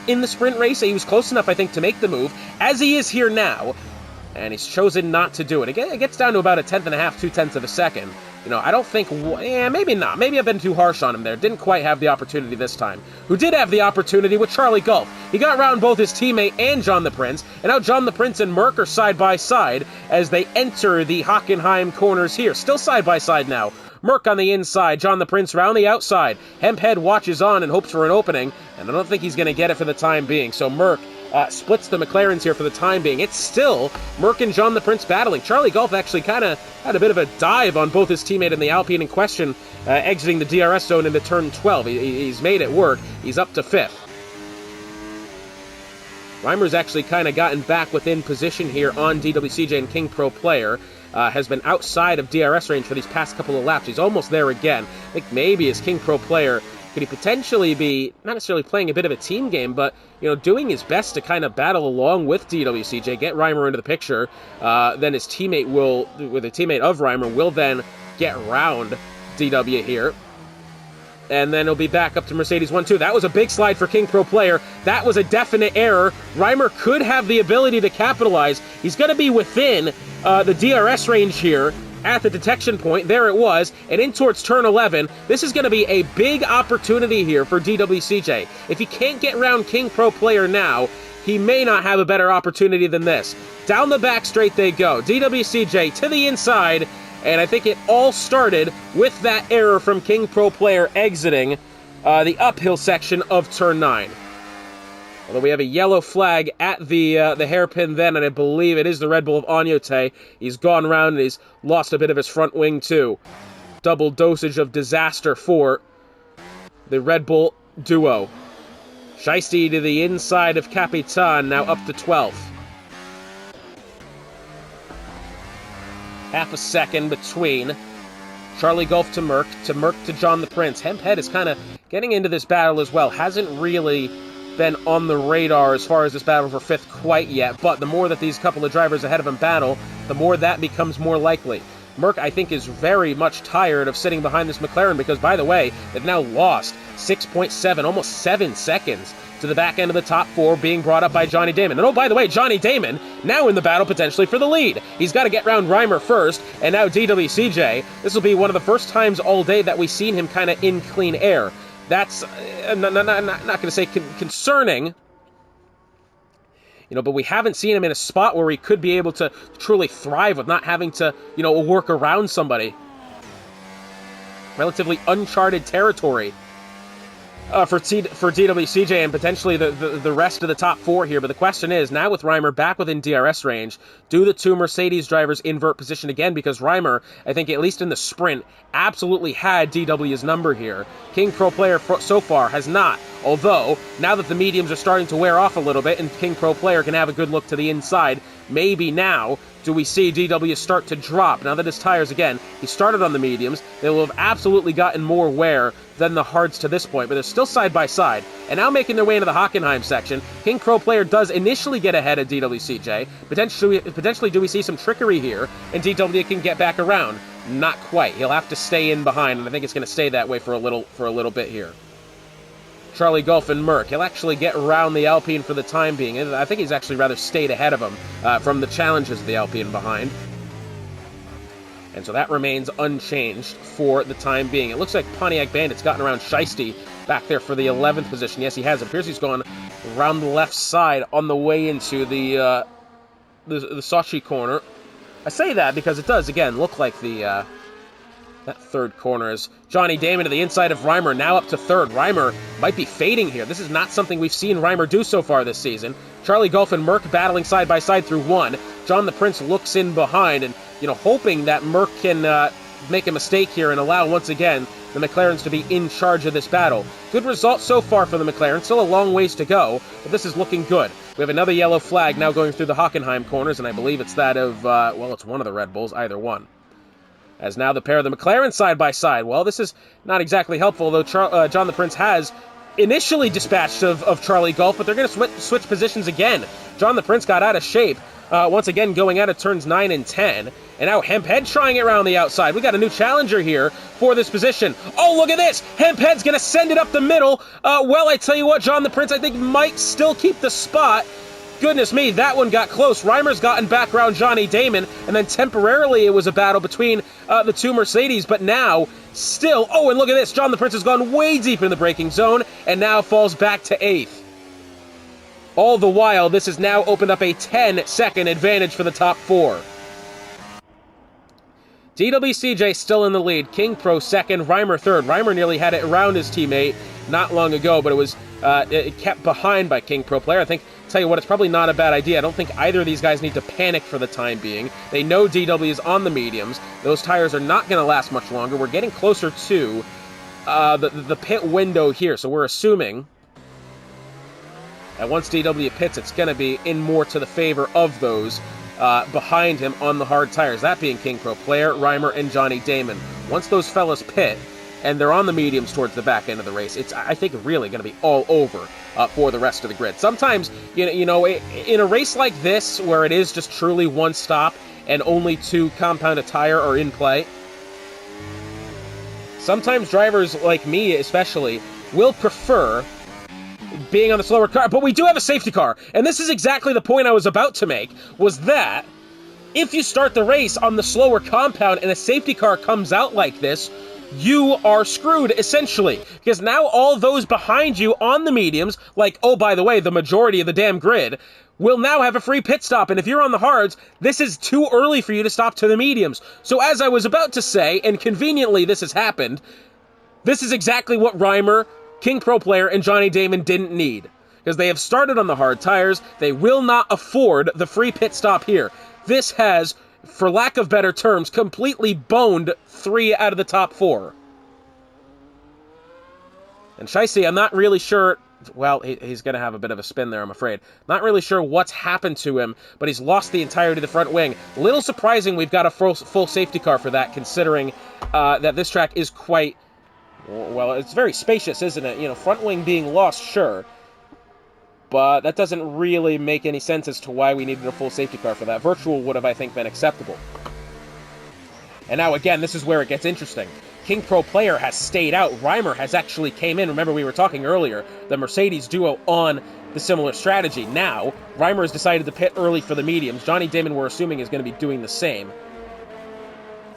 in the sprint race. He was close enough, I think, to make the move, as he is here now, and he's chosen not to do it. Again, it gets down to about 1/10 and a half, 0.2 of a second. I don't think... maybe not. Maybe I've been too harsh on him there. Didn't quite have the opportunity this time. Who did have the opportunity with Charlie Gulf. He got around both his teammate and John the Prince, and now John the Prince and Merc are side by side as they enter the Hockenheim corners here. Still side by side now. Merc on the inside, John the Prince round the outside. Hemphead watches on and hopes for an opening, and I don't think he's going to get it for the time being. So Merc splits the McLarens here for the time being. It's still Merc and John the Prince battling. Charlie Gulf actually kind of had a bit of a dive on both his teammate and the Alpine in question, exiting the DRS zone into turn 12. He's made it work. He's up to 5th. Reimer's actually kind of gotten back within position here on DWCJ, and King Pro Player has been outside of DRS range for these past couple of laps. He's almost there again. I think maybe as King Pro Player, could he potentially be, not necessarily playing a bit of a team game, but, doing his best to kind of battle along with DWCJ, get Reimer into the picture, then his teammate will, with a teammate of Reimer, will then get round DW here. And then he'll be back up to Mercedes 1-2. That was a big slide for King Pro Player. That was a definite error. Reimer could have the ability to capitalize. He's going to be within the DRS range here at the detection point. There it was. And in towards turn 11. This is going to be a big opportunity here for DWCJ. If he can't get around King Pro Player now, he may not have a better opportunity than this. Down the back straight they go. DWCJ to the inside. And I think it all started with that error from King Pro Player exiting the uphill section of turn 9. Although we have a yellow flag at the hairpin then, and I believe it is the Red Bull of Agnote. He's gone around and he's lost a bit of his front wing too. Double dosage of disaster for the Red Bull duo. Scheisty to the inside of Capitan, now up to 12th. Half a second between Charlie Gulf to Merc to John the Prince. Hemphead is kind of getting into this battle as well. Hasn't really been on the radar as far as this battle for 5th quite yet, but the more that these couple of drivers ahead of him battle, the more that becomes more likely. Merc, I think, is very much tired of sitting behind this McLaren because, by the way, they've now lost 6.7, almost 7 seconds to the back end of the top 4 being brought up by Johnny Damon. And oh, by the way, Johnny Damon now in the battle potentially for the lead. He's got to get round Reimer first, and now DWCJ. This will be one of the first times all day that we've seen him kind of in clean air. That's not going to say concerning, but we haven't seen him in a spot where he could be able to truly thrive with not having to, work around somebody. Relatively uncharted territory for DWCJ and potentially the rest of the top 4 here. But the question is, now with Reimer back within DRS range, do the 2 Mercedes drivers invert position again? Because Reimer, I think at least in the sprint, absolutely had DW's number here. King Pro Player so far has not. Although, now that the mediums are starting to wear off a little bit and King Pro Player can have a good look to the inside, maybe now do we see DW start to drop. Now that his tires, again, he started on the mediums. They will have absolutely gotten more wear than the hards to this point, but they're still side by side. And now making their way into the Hockenheim section, King Pro Player does initially get ahead of DWCJ. Potentially do we see some trickery here, and DW can get back around? Not quite. He'll have to stay in behind, and I think it's going to stay that way for a little bit here. Charlie Gulf and Merc. He'll actually get around the Alpine for the time being. I think he's actually rather stayed ahead of him from the challenges of the Alpine behind. And so that remains unchanged for the time being. It looks like Pontiac Bandit's gotten around Scheisty back there for the 11th position. Yes, he has. It appears he's gone around the left side on the way into the Sochi corner. I say that because it does, again, look like that 3rd corner is Johnny Damon to the inside of Reimer, now up to 3rd. Reimer might be fading here. This is not something we've seen Reimer do so far this season. Charlie Gulf and Merc battling side by side through 1. John the Prince looks in behind and, hoping that Merc can make a mistake here and allow, once again, the McLarens to be in charge of this battle. Good result so far for the McLaren. Still a long ways to go, but this is looking good. We have another yellow flag now going through the Hockenheim corners, and I believe it's that of, it's one of the Red Bulls, either one. As now the pair of the McLaren side by side. Well, this is not exactly helpful, though John the Prince has initially dispatched of Charlie Gulf, but they're going to switch positions again. John the Prince got out of shape, once again going out of turns 9 and 10. And now Hemphead trying it around the outside. We got a new challenger here for this position. Oh, look at this! Hemphead's going to send it up the middle. Well, I tell you what, John the Prince, I think, might still keep the spot. Goodness me, that one got close. Reimer's gotten back around Johnny Damon, and then temporarily it was a battle between the two Mercedes, but now, still... Oh, and look at this. John the Prince has gone way deep in the braking zone, and now falls back to 8th. All the while, this has now opened up a 10-second advantage for the top 4. DWCJ still in the lead. King Pro second, Reimer third. Reimer nearly had it around his teammate not long ago, but it was it kept behind by King Pro player. I think, tell you what, it's probably not a bad idea. I don't think either of these guys need to panic for the time being. They know DW is on the mediums. Those tires are not going to last much longer. We're getting closer to the pit window here, so we're assuming that once DW pits, it's going to be in more to the favor of those behind him on the hard tires. That being King Pro player, Reimer, and Johnny Damon. Once those fellas pit, and they're on the mediums towards the back end of the race, it's, I think, really going to be all over for the rest of the grid. Sometimes, you know, in a race like this, where it is just truly one stop and only 2 compounded tire are in play, sometimes drivers like me especially will prefer being on the slower car, but we do have a safety car, and this is exactly the point I was about to make, was that if you start the race on the slower compound and a safety car comes out like this, you are screwed, essentially, because now all those behind you on the mediums, like, oh, by the way, the majority of the damn grid, will now have a free pit stop, and if you're on the hards, this is too early for you to stop to the mediums. So as I was about to say, and conveniently this has happened, this is exactly what Reimer, King Pro player, and Johnny Damon didn't need, because they have started on the hard tires. They will not afford the free pit stop here. This has, for lack of better terms, completely boned 3 out of the top 4. And Shicey, I'm not really sure... Well, he's going to have a bit of a spin there, I'm afraid. Not really sure what's happened to him, but he's lost the entirety of the front wing. A little surprising we've got a full safety car for that, considering that this track is quite... Well, it's very spacious, isn't it? You know, front wing being lost, sure. But that doesn't really make any sense as to why we needed a full safety car for that. Virtual would have, I think, been acceptable. And now, again, this is where it gets interesting. King Pro player has stayed out. Reimer has actually came in. Remember, we were talking earlier, the Mercedes duo on the similar strategy. Now, Reimer has decided to pit early for the mediums. Johnny Damon, we're assuming, is going to be doing the same.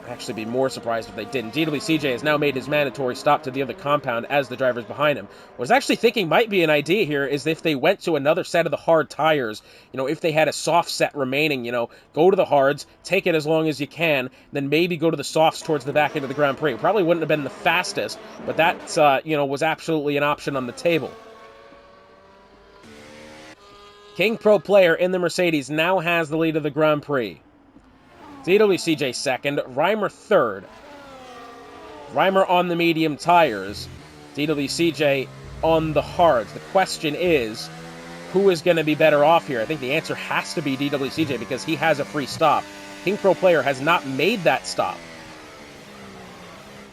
I'd actually be more surprised if they didn't. DWCJ has now made his mandatory stop to the other compound as the driver's behind him. What I was actually thinking might be an idea here is if they went to another set of the hard tires, you know, if they had a soft set remaining, you know, go to the hards, take it as long as you can, then maybe go to the softs towards the back end of the Grand Prix. It probably wouldn't have been the fastest, but that, you know, was absolutely an option on the table. King Pro player in the Mercedes now has the lead of the Grand Prix. DWCJ second, Reimer third. Reimer on the medium tires, DWCJ on the hards. The question is, who is going to be better off here? I think the answer has to be DWCJ because he has a free stop. King Pro player has not made that stop.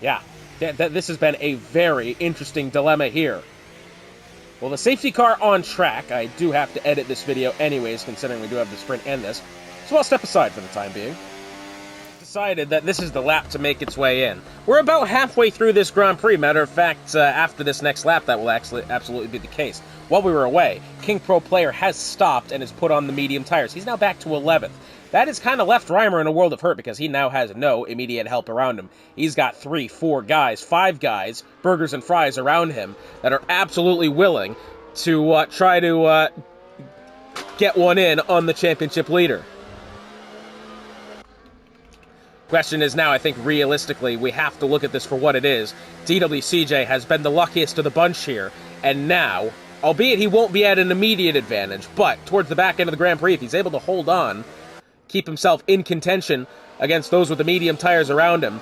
Yeah, this has been a very interesting dilemma here. Well, the safety car on track. I do have to edit this video anyways, considering we do have the sprint and this. So I'll step aside for the time being. Decided that this is the lap to make its way in. We're about halfway through this Grand Prix. Matter of fact, after this next lap, that will actually absolutely be the case. While we were away, King Pro player has stopped and has put on the medium tires. He's now back to 11th. That has kind of left Reimer in a world of hurt because he now has no immediate help around him. He's got 3, 4 guys, 5 guys, burgers and fries around him that are absolutely willing to try to get one in on the championship leader. Question is now, I think, realistically, we have to look at this for what it is. DWCJ has been the luckiest of the bunch here, and now, albeit he won't be at an immediate advantage, but towards the back end of the Grand Prix, if he's able to hold on, keep himself in contention against those with the medium tires around him,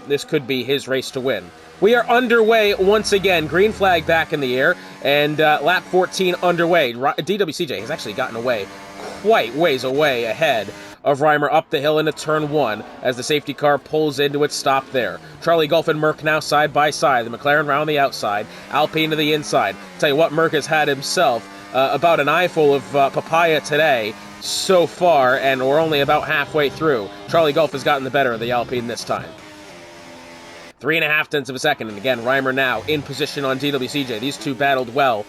this could be his race to win. We are underway once again. Green flag back in the air, and lap 14 underway. DWCJ has actually gotten away quite ways away ahead of Reimer up the hill into turn 1 as the safety car pulls into its stop there. Charlie Golf and Merck now side by side. The McLaren round the outside, Alpine to the inside. Tell you what, Merck has had himself about an eyeful of papaya today so far, and we're only about halfway through. Charlie Golf has gotten the better of the Alpine this time. 3.5 tenths of a second. And again, Reimer now in position on DWCJ. These two battled well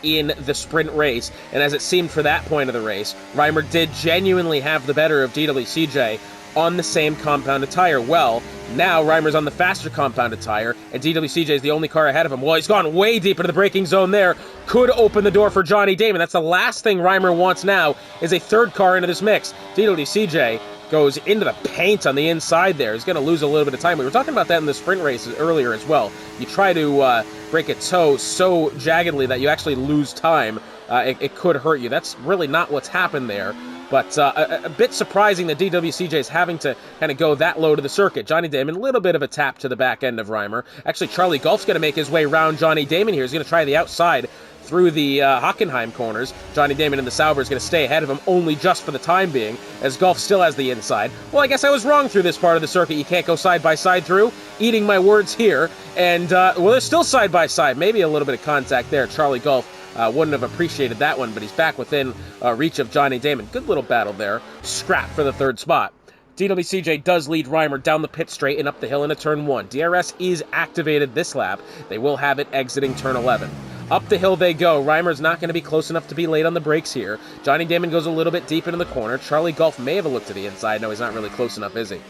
in the sprint race. And as it seemed for that point of the race, Reimer did genuinely have the better of DWCJ on the same compounded tire. Well, now Reimer's on the faster compounded tire, and DWCJ is the only car ahead of him. Well, he's gone way deep into the braking zone there. Could open the door for Johnny Damon. That's the last thing Reimer wants now, is a third car into this mix. DWCJ goes into the paint on the inside there. He's going to lose a little bit of time. We were talking about that in the sprint races earlier as well. You try to break a toe so jaggedly that you actually lose time. It could hurt you. That's really not what's happened there. But a bit surprising that DWCJ is having to kind of go that low to the circuit. Johnny Damon, a little bit of a tap to the back end of Reimer. Actually, Charlie Golf's going to make his way around Johnny Damon here. He's going to try the outside through the Hockenheim corners. Johnny Damon in the Sauber is going to stay ahead of him only just for the time being, as Golf still has the inside. Well, I guess I was wrong through this part of the circuit. You can't go side-by-side through. Eating my words here. And, well, they're still side-by-side. Maybe a little bit of contact there. Charlie Golf wouldn't have appreciated that one, but he's back within reach of Johnny Damon. Good little battle there. Scrap for the third spot. DWCJ does lead Reimer down the pit straight and up the hill into turn 1. DRS is activated this lap. They will have it exiting turn 11. Up the hill they go. Reimer's not going to be close enough to be late on the brakes here. Johnny Damon goes a little bit deep into the corner. Charlie Golf may have a look to the inside. No, he's not really close enough, is he?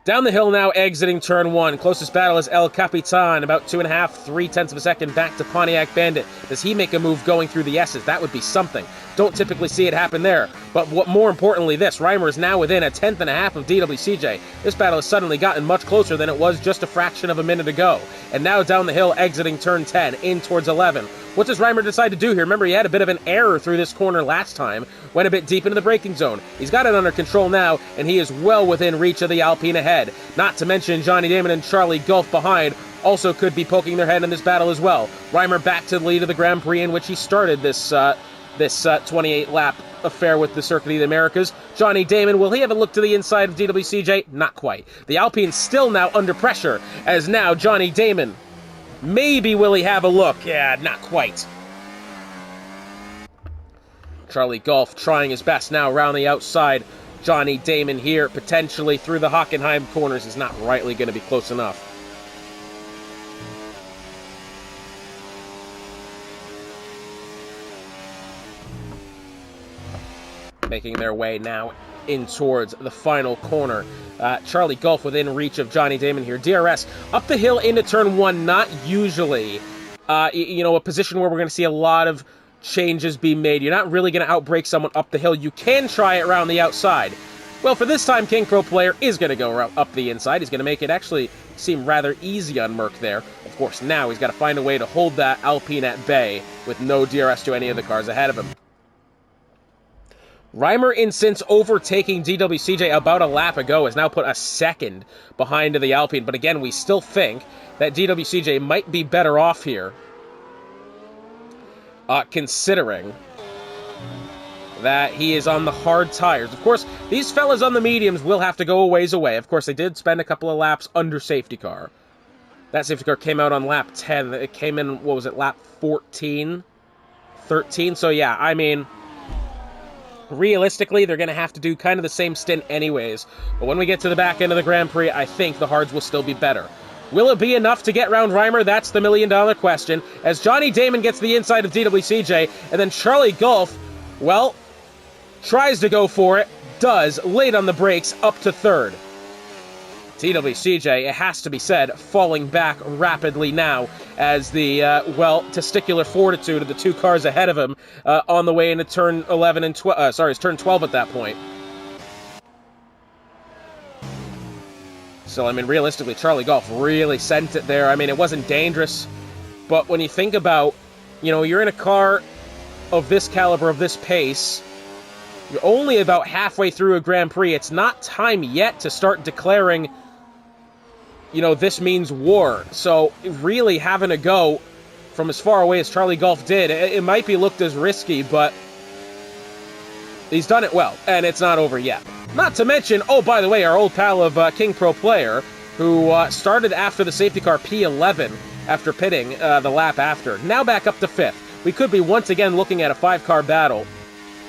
Down the hill now, exiting turn 1. Closest battle is El Capitan, about 2.5, 3 tenths of a second back to Pontiac Bandit. Does he make a move going through the S's? That would be something. Don't typically see it happen there. But what more importantly, this, Reimer is now within 1.5 tenths of DWCJ. This battle has suddenly gotten much closer than it was just a fraction of a minute ago. And now down the hill, exiting turn 10, in towards 11. What does Reimer decide to do here? Remember, he had a bit of an error through this corner last time, went a bit deep into the braking zone. He's got it under control now, and he is well within reach of the Alpine ahead. Not to mention Johnny Damon and Charlie Golf behind also could be poking their head in this battle as well. Reimer back to the lead of the Grand Prix in which he started this 28-lap affair with the Circuit of the Americas. Johnny Damon, will he have a look to the inside of DWCJ? Not quite. The Alpine still now under pressure, as now Johnny Damon, maybe will he have a look? Yeah, not quite. Charlie Golf trying his best now around the outside. Johnny Damon here, potentially through the Hockenheim corners, is not rightly going to be close enough. Making their way now in towards the final corner. Charlie Golf within reach of Johnny Damon here. DRS up the hill into turn 1, not usually, a position where we're going to see a lot of changes be made. You're not really going to outbrake someone up the hill. You can try it around the outside. Well, for this time, King Pro player is going to go up the inside. He's going to make it actually seem rather easy on Merck there. Of course, now he's got to find a way to hold that Alpine at bay with no DRS to any of the cars ahead of him. Reimer, in since overtaking DWCJ about a lap ago, has now put a second behind the Alpine. But again, we still think that DWCJ might be better off here, considering that he is on the hard tires. Of course, these fellas on the mediums will have to go a ways away. Of course, they did spend a couple of laps under safety car. That safety car came out on lap 10. It came in, what was it, lap 14? 13? So yeah, I mean, realistically, they're going to have to do kind of the same stint anyways. But when we get to the back end of the Grand Prix, I think the hards will still be better. Will it be enough to get round Reimer? That's the million-dollar question. As Johnny Damon gets the inside of DWCJ, and then Charlie Golf, well, tries to go for it, does, late on the brakes, up to third. DWCJ, it has to be said, falling back rapidly now as the, testicular fortitude of the two cars ahead of him on the way into turn 11 and 12, it's turn 12 at that point. So, I mean, realistically, Charlie Golf really sent it there. I mean, it wasn't dangerous, but when you think about, you're in a car of this caliber, of this pace, you're only about halfway through a Grand Prix. It's not time yet to start declaring, this means war. So really having to go from as far away as Charlie Golf did, it might be looked as risky, but he's done it well, and it's not over yet. Not to mention, oh, by the way, our old pal of King Pro player, who started after the safety car P11 after pitting the lap after, now back up to 5th. We could be once again looking at a 5-car battle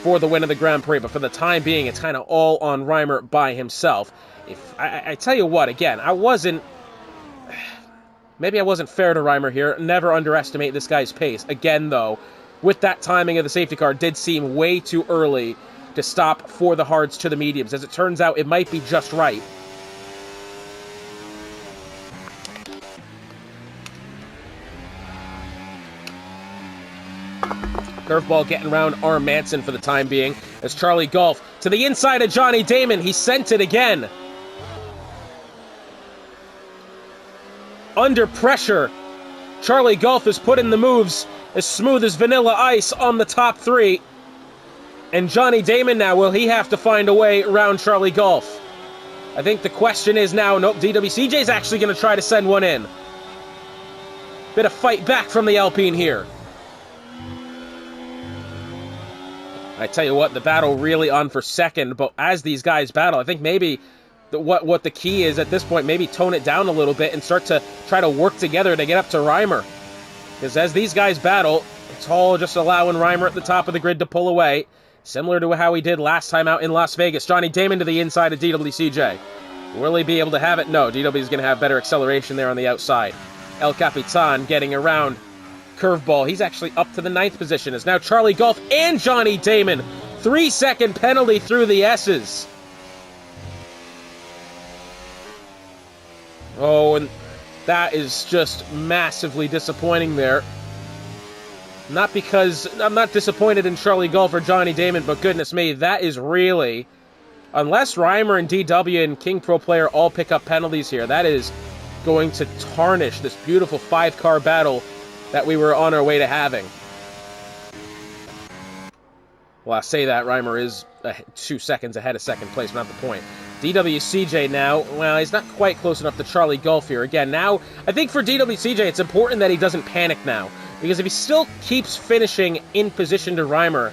for the win of the Grand Prix, but for the time being, it's kind of all on Reimer by himself. If I tell you what, again, maybe I wasn't fair to Reimer here. Never underestimate this guy's pace. Again, though, with that timing of the safety car, did seem way too early to stop for the hards to the mediums. As it turns out, it might be just right. Curveball getting around Arm Manson for the time being, as Charlie Golf to the inside of Johnny Damon. He sent it again. Under pressure, Charlie Golf has put in the moves as smooth as vanilla ice on the top three. And Johnny Damon now, will he have to find a way around Charlie Golf? I think the question is now, nope, DWCJ's actually going to try to send one in. Bit of fight back from the Alpine here. I tell you what, the battle really on for second, but as these guys battle, I think maybe what the key is at this point, maybe tone it down a little bit and start to try to work together to get up to Reimer. Because as these guys battle, it's all just allowing Reimer at the top of the grid to pull away, similar to how he did last time out in Las Vegas. Johnny Damon to the inside of DWCJ. Will he be able to have it? No, DW is going to have better acceleration there on the outside. El Capitan getting around Curveball. He's actually up to the 9th position. It's now Charlie Golf and Johnny Damon. 3-second penalty through the S's. Oh, and that is just massively disappointing there. Not because I'm not disappointed in Charlie Golf or Johnny Damon, but goodness me, that is really, unless Reimer and DW and King Pro Player all pick up penalties here, that is going to tarnish this beautiful 5-car battle that we were on our way to having. Well, I say that, Reimer is 2 seconds ahead of second place, but not the point. DWCJ now, well, he's not quite close enough to Charlie Golf here. Again, now, I think for DWCJ, it's important that he doesn't panic now. Because if he still keeps finishing in position to Reimer,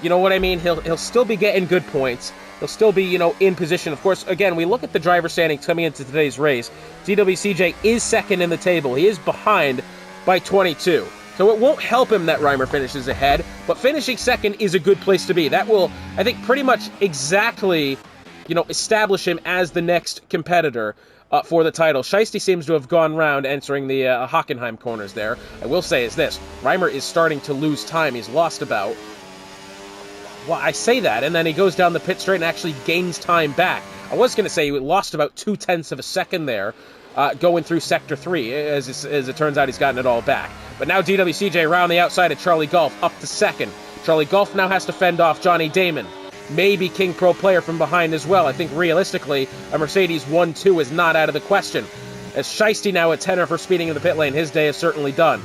you know what I mean? He'll still be getting good points. He'll still be, in position. Of course, again, we look at the driver standings coming into today's race. DWCJ is second in the table. He is behind by 22. So it won't help him that Reimer finishes ahead, but finishing second is a good place to be. That will, I think, pretty much exactly, establish him as the next competitor for the title. Scheisty seems to have gone round entering the Hockenheim corners there. I will say is this, Reimer is starting to lose time. He's lost about, well, I say that, and then he goes down the pit straight and actually gains time back. I was going to say he lost about 0.2 of a second there, going through Sector 3. As it turns out, he's gotten it all back. But now DWCJ around the outside of Charlie Golf, up to second. Charlie Golf now has to fend off Johnny Damon. Maybe King Pro Player from behind as well. I think realistically, a Mercedes 1-2 is not out of the question. As Scheisty now a tenor for speeding in the pit lane, his day is certainly done.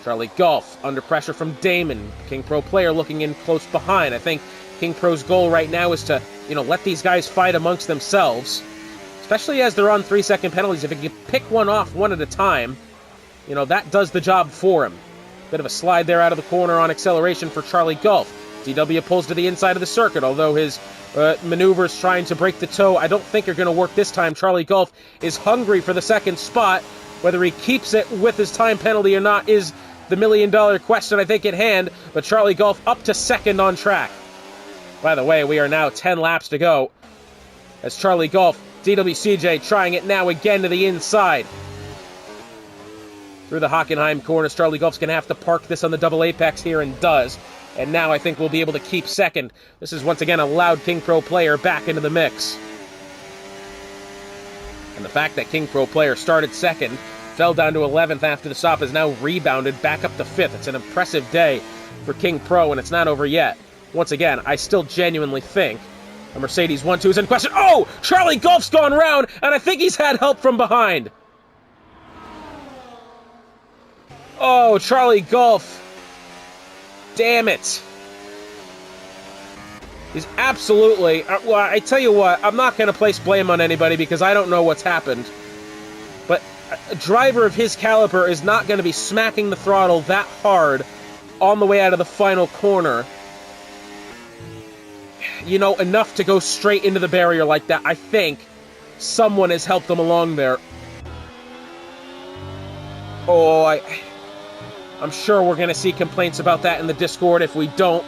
Charlie Golf under pressure from Damon. King Pro Player looking in close behind. I think King Pro's goal right now is to, let these guys fight amongst themselves. Especially as they're on 3-second penalties. If he can pick one off one at a time, that does the job for him. Bit of a slide there out of the corner on acceleration for Charlie Golf. DW pulls to the inside of the circuit, although his maneuvers trying to break the toe, I don't think are going to work this time. Charlie Golf is hungry for the second spot. Whether he keeps it with his time penalty or not is the million-dollar question, I think, at hand. But Charlie Golf up to second on track. By the way, we are now 10 laps to go. As Charlie Golf, DWCJ trying it now again to the inside. Through the Hockenheim corners, Charlie Golf's going to have to park this on the double apex here, and does. And now I think we'll be able to keep second. This is once again a loud King Pro Player back into the mix. And the fact that King Pro Player started second, fell down to 11th after the stop, is now rebounded back up to 5th. It's an impressive day for King Pro, and it's not over yet. Once again, I still genuinely think a Mercedes 1-2 is in question. Oh! Charlie Golf's gone round, and I think he's had help from behind. Oh, Charlie Golf. Damn it. He's absolutely... well, I tell you what, I'm not going to place blame on anybody because I don't know what's happened. But a driver of his caliber is not going to be smacking the throttle that hard on the way out of the final corner. Enough to go straight into the barrier like that. I think someone has helped them along there. Oh, I'm sure we're going to see complaints about that in the Discord. If we don't,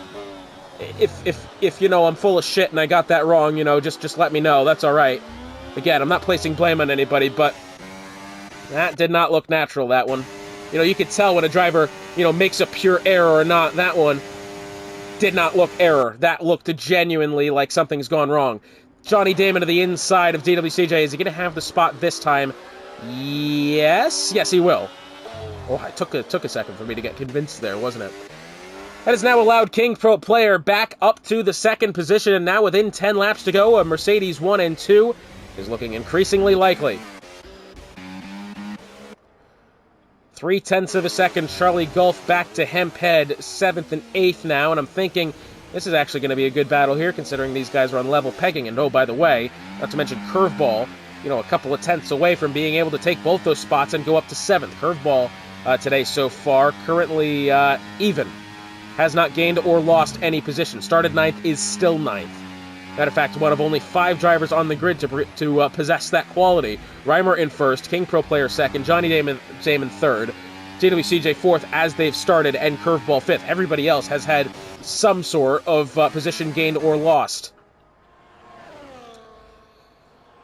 if you know, I'm full of shit and I got that wrong, you know, just let me know. That's all right. Again, I'm not placing blame on anybody, but that did not look natural, that one. You know, you could tell when a driver, you know, makes a pure error or not. That one did not look error. That looked genuinely like something's gone wrong. Johnny Damon to the inside of DWCJ. Is he going to have the spot this time? Yes. Yes, he will. Oh, it took a second for me to get convinced there, wasn't it? That has now allowed King Pro Player back up to the second position, and now within 10 laps to go, a Mercedes 1 and 2 is looking increasingly likely. 0.3 of a second, Charlie Gulf back to Hemphead, 7th and 8th now, and I'm thinking this is actually going to be a good battle here, considering these guys are on level pegging, and oh, by the way, not to mention Curveball, you know, a couple of tenths away from being able to take both those spots and go up to 7th. Curveball today so far, currently even. Has not gained or lost any position. Started 9th, is still 9th. Matter of fact, one of only 5 drivers on the grid to possess that quality. Reimer in 1st, King Pro Player 2nd, Johnny Damon 3rd, DWCJ 4th as they've started, and Curveball 5th. Everybody else has had some sort of position gained or lost.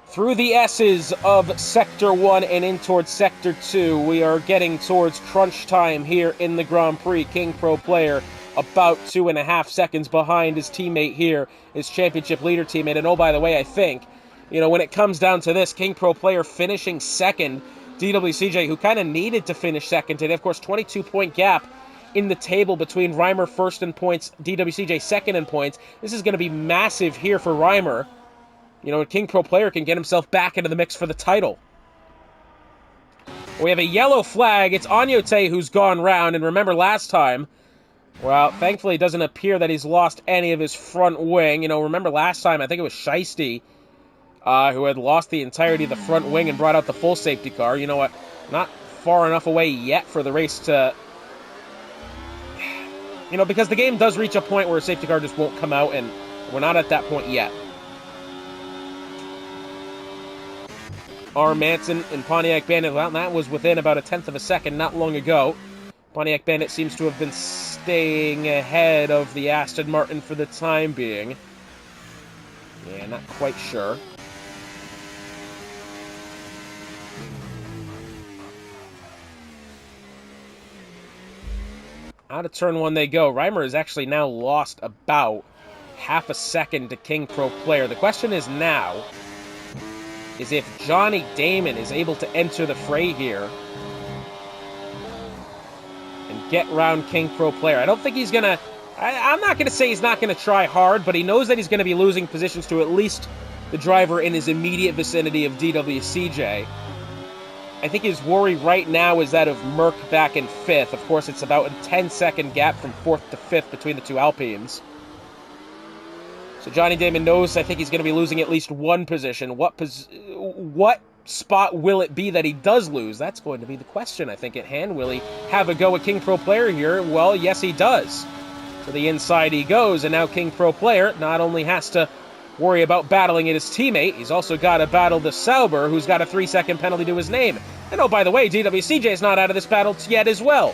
Through the S's of Sector 1 and in towards Sector 2, we are getting towards crunch time here in the Grand Prix. King Pro Player about 2.5 seconds behind his teammate here, his championship leader teammate. And oh, by the way, I think, you know, when it comes down to this, King Pro Player finishing second, DWCJ, who kind of needed to finish second today. Of course, 22-point gap in the table between Reimer first in points, DWCJ second in points. This is going to be massive here for Reimer. You know, King Pro Player can get himself back into the mix for the title. We have a yellow flag. It's Agnote who's gone round. And remember last time, well, thankfully it doesn't appear that he's lost any of his front wing. You know, remember last time, I think it was Shiesty who had lost the entirety of the front wing and brought out the full safety car. You know what? Not far enough away yet for the race to... You know, because the game does reach a point where a safety car just won't come out, and we're not at that point yet. R. Manson and Pontiac Bandit, well, that was within about 1/10 of a second not long ago. Pontiac Bandit seems to have been staying ahead of the Aston Martin for the time being. Yeah, not quite sure. Out of turn 1 they go. Reimer has actually now lost about 0.5 second to King Pro Player. The question is now, is if Johnny Damon is able to enter the fray here and get round King Pro Player. I don't think he's going to... I'm not going to say he's not going to try hard, but he knows that he's going to be losing positions to at least the driver in his immediate vicinity of DWCJ. I think his worry right now is that of Merck back in 5th. Of course, it's about a 10-second gap from 4th to 5th between the two Alpines. So Johnny Damon knows, I think he's going to be losing at least one position. What spot will it be that he does lose? That's going to be the question, I think, at hand. Will he have a go at King Pro Player here? Well, yes, he does. To the inside he goes, and now King Pro Player not only has to worry about battling at his teammate, he's also got to battle the Sauber, who's got a 3-second penalty to his name. And oh, by the way, DWCJ is not out of this battle yet as well.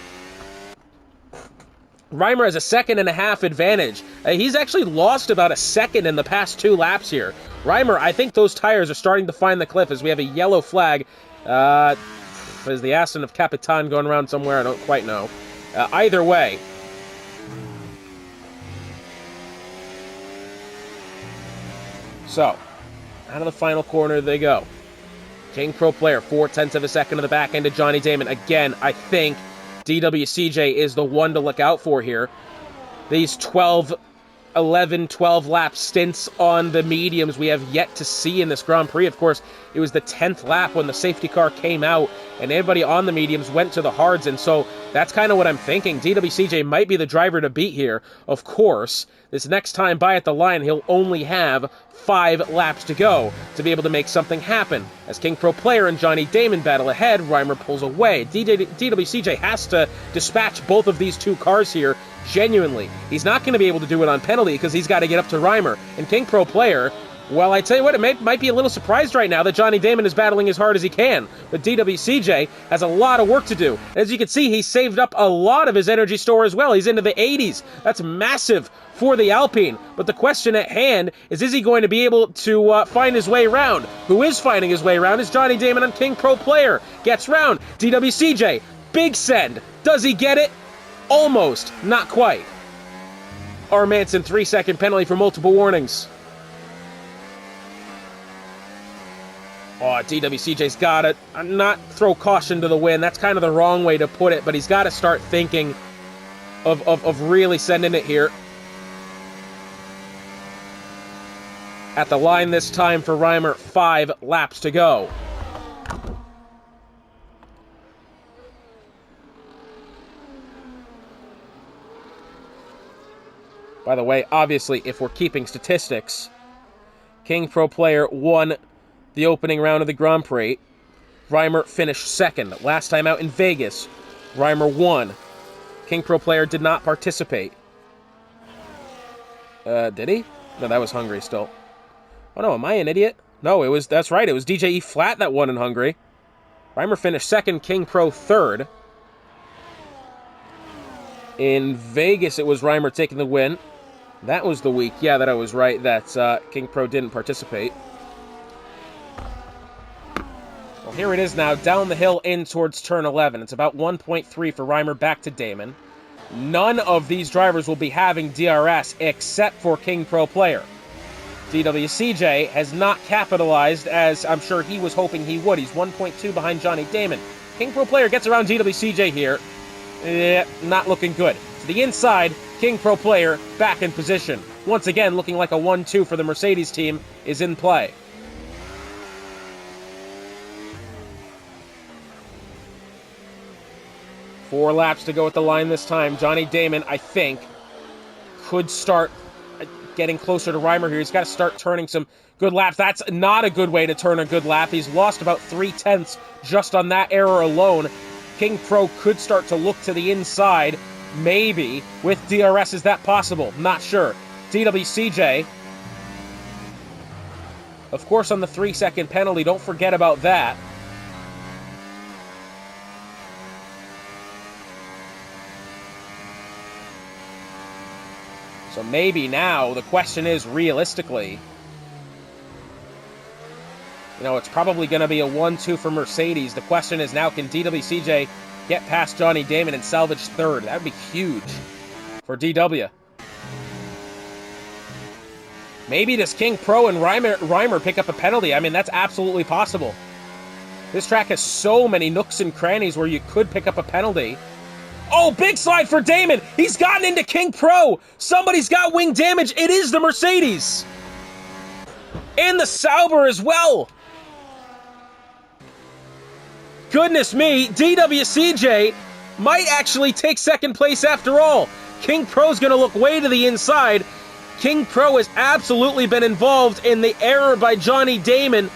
Reimer has a 1.5 second advantage. He's actually lost about a second in the past 2 laps here. Reimer, I think those tires are starting to find the cliff as we have a yellow flag. Is the Aston of Capitan going around somewhere? I don't quite know. Either way. So, out of the final corner they go. King Pro Player, 0.4 of a second to the back end of Johnny Damon. Again, I think DWCJ is the one to look out for here. These 11, 12 lap stints on the mediums we have yet to see in this Grand Prix. Of course, it was the 10th lap when the safety car came out and everybody on the mediums went to the hards, and so that's kind of what I'm thinking. DWCJ might be the driver to beat here. Of course, this next time by at the line, he'll only have 5 laps to go to be able to make something happen. As King Pro Player and Johnny Damon battle ahead, Reimer pulls away. DWCJ has to dispatch both of these 2 cars here genuinely. He's not going to be able to do it on penalty because he's got to get up to Reimer. And King Pro Player, Well, I tell you what, it might be a little surprised right now that Johnny Damon is battling as hard as he can. But DWCJ has a lot of work to do. As you can see, he's saved up a lot of his energy store as well. He's into the 80s. That's massive for the Alpine. But the question at hand is he going to be able to find his way around? Who is finding his way around is Johnny Damon on King Pro Player. Gets round. DWCJ, big send. Does he get it? Almost. Not quite. R. Manson, 3-second penalty for multiple warnings. Oh, DWCJ's got to not throw caution to the wind. That's kind of the wrong way to put it, but he's got to start thinking of really sending it here. At the line this time for Reimer, 5 laps to go. By the way, obviously, if we're keeping statistics, King Pro Player won the opening round of the Grand Prix. Reimer finished second. Last time out in Vegas, Reimer won. King Pro Player did not participate. Did he? No, that was Hungary still. Oh no, am I an idiot? No, that's right, it was DJE Flat that won in Hungary. Reimer finished second, King Pro third. In Vegas, it was Reimer taking the win. That was the week, yeah, that I was right, that King Pro didn't participate. Well, here it is now, down the hill in towards turn 11. It's about 1.3 for Reimer back to Damon. None of these drivers will be having DRS except for King Pro Player. DWCJ has not capitalized as I'm sure he was hoping he would. He's 1.2 behind Johnny Damon. King Pro Player gets around DWCJ here. Not looking good. To the inside, King Pro Player back in position. Once again, looking like a 1-2 for the Mercedes team is in play. Four laps to go at the line this time. Johnny Damon, I think, could start getting closer to Reimer here. He's got to start turning some good laps. That's not a good way to turn a good lap. He's lost about 3/10 just on that error alone. King Pro could start to look to the inside. Maybe. With DRS, is that possible? Not sure. DWCJ, of course, on the 3-second penalty. Don't forget about that. So maybe now, the question is, realistically, it's probably going to be a 1-2 for Mercedes. The question is now, can DWCJ get past Johnny Damon and salvage third? That would be huge for DW. Maybe does King Pro and Reimer pick up a penalty? I mean, that's absolutely possible. This track has so many nooks and crannies where you could pick up a penalty. Oh, big slide for Damon. He's gotten into King Pro. Somebody's got wing damage. It is the Mercedes. And the Sauber as well. Goodness me, DWCJ might actually take second place after all. King Pro's going to look way to the inside. King Pro has absolutely been involved in the error by Johnny Damon.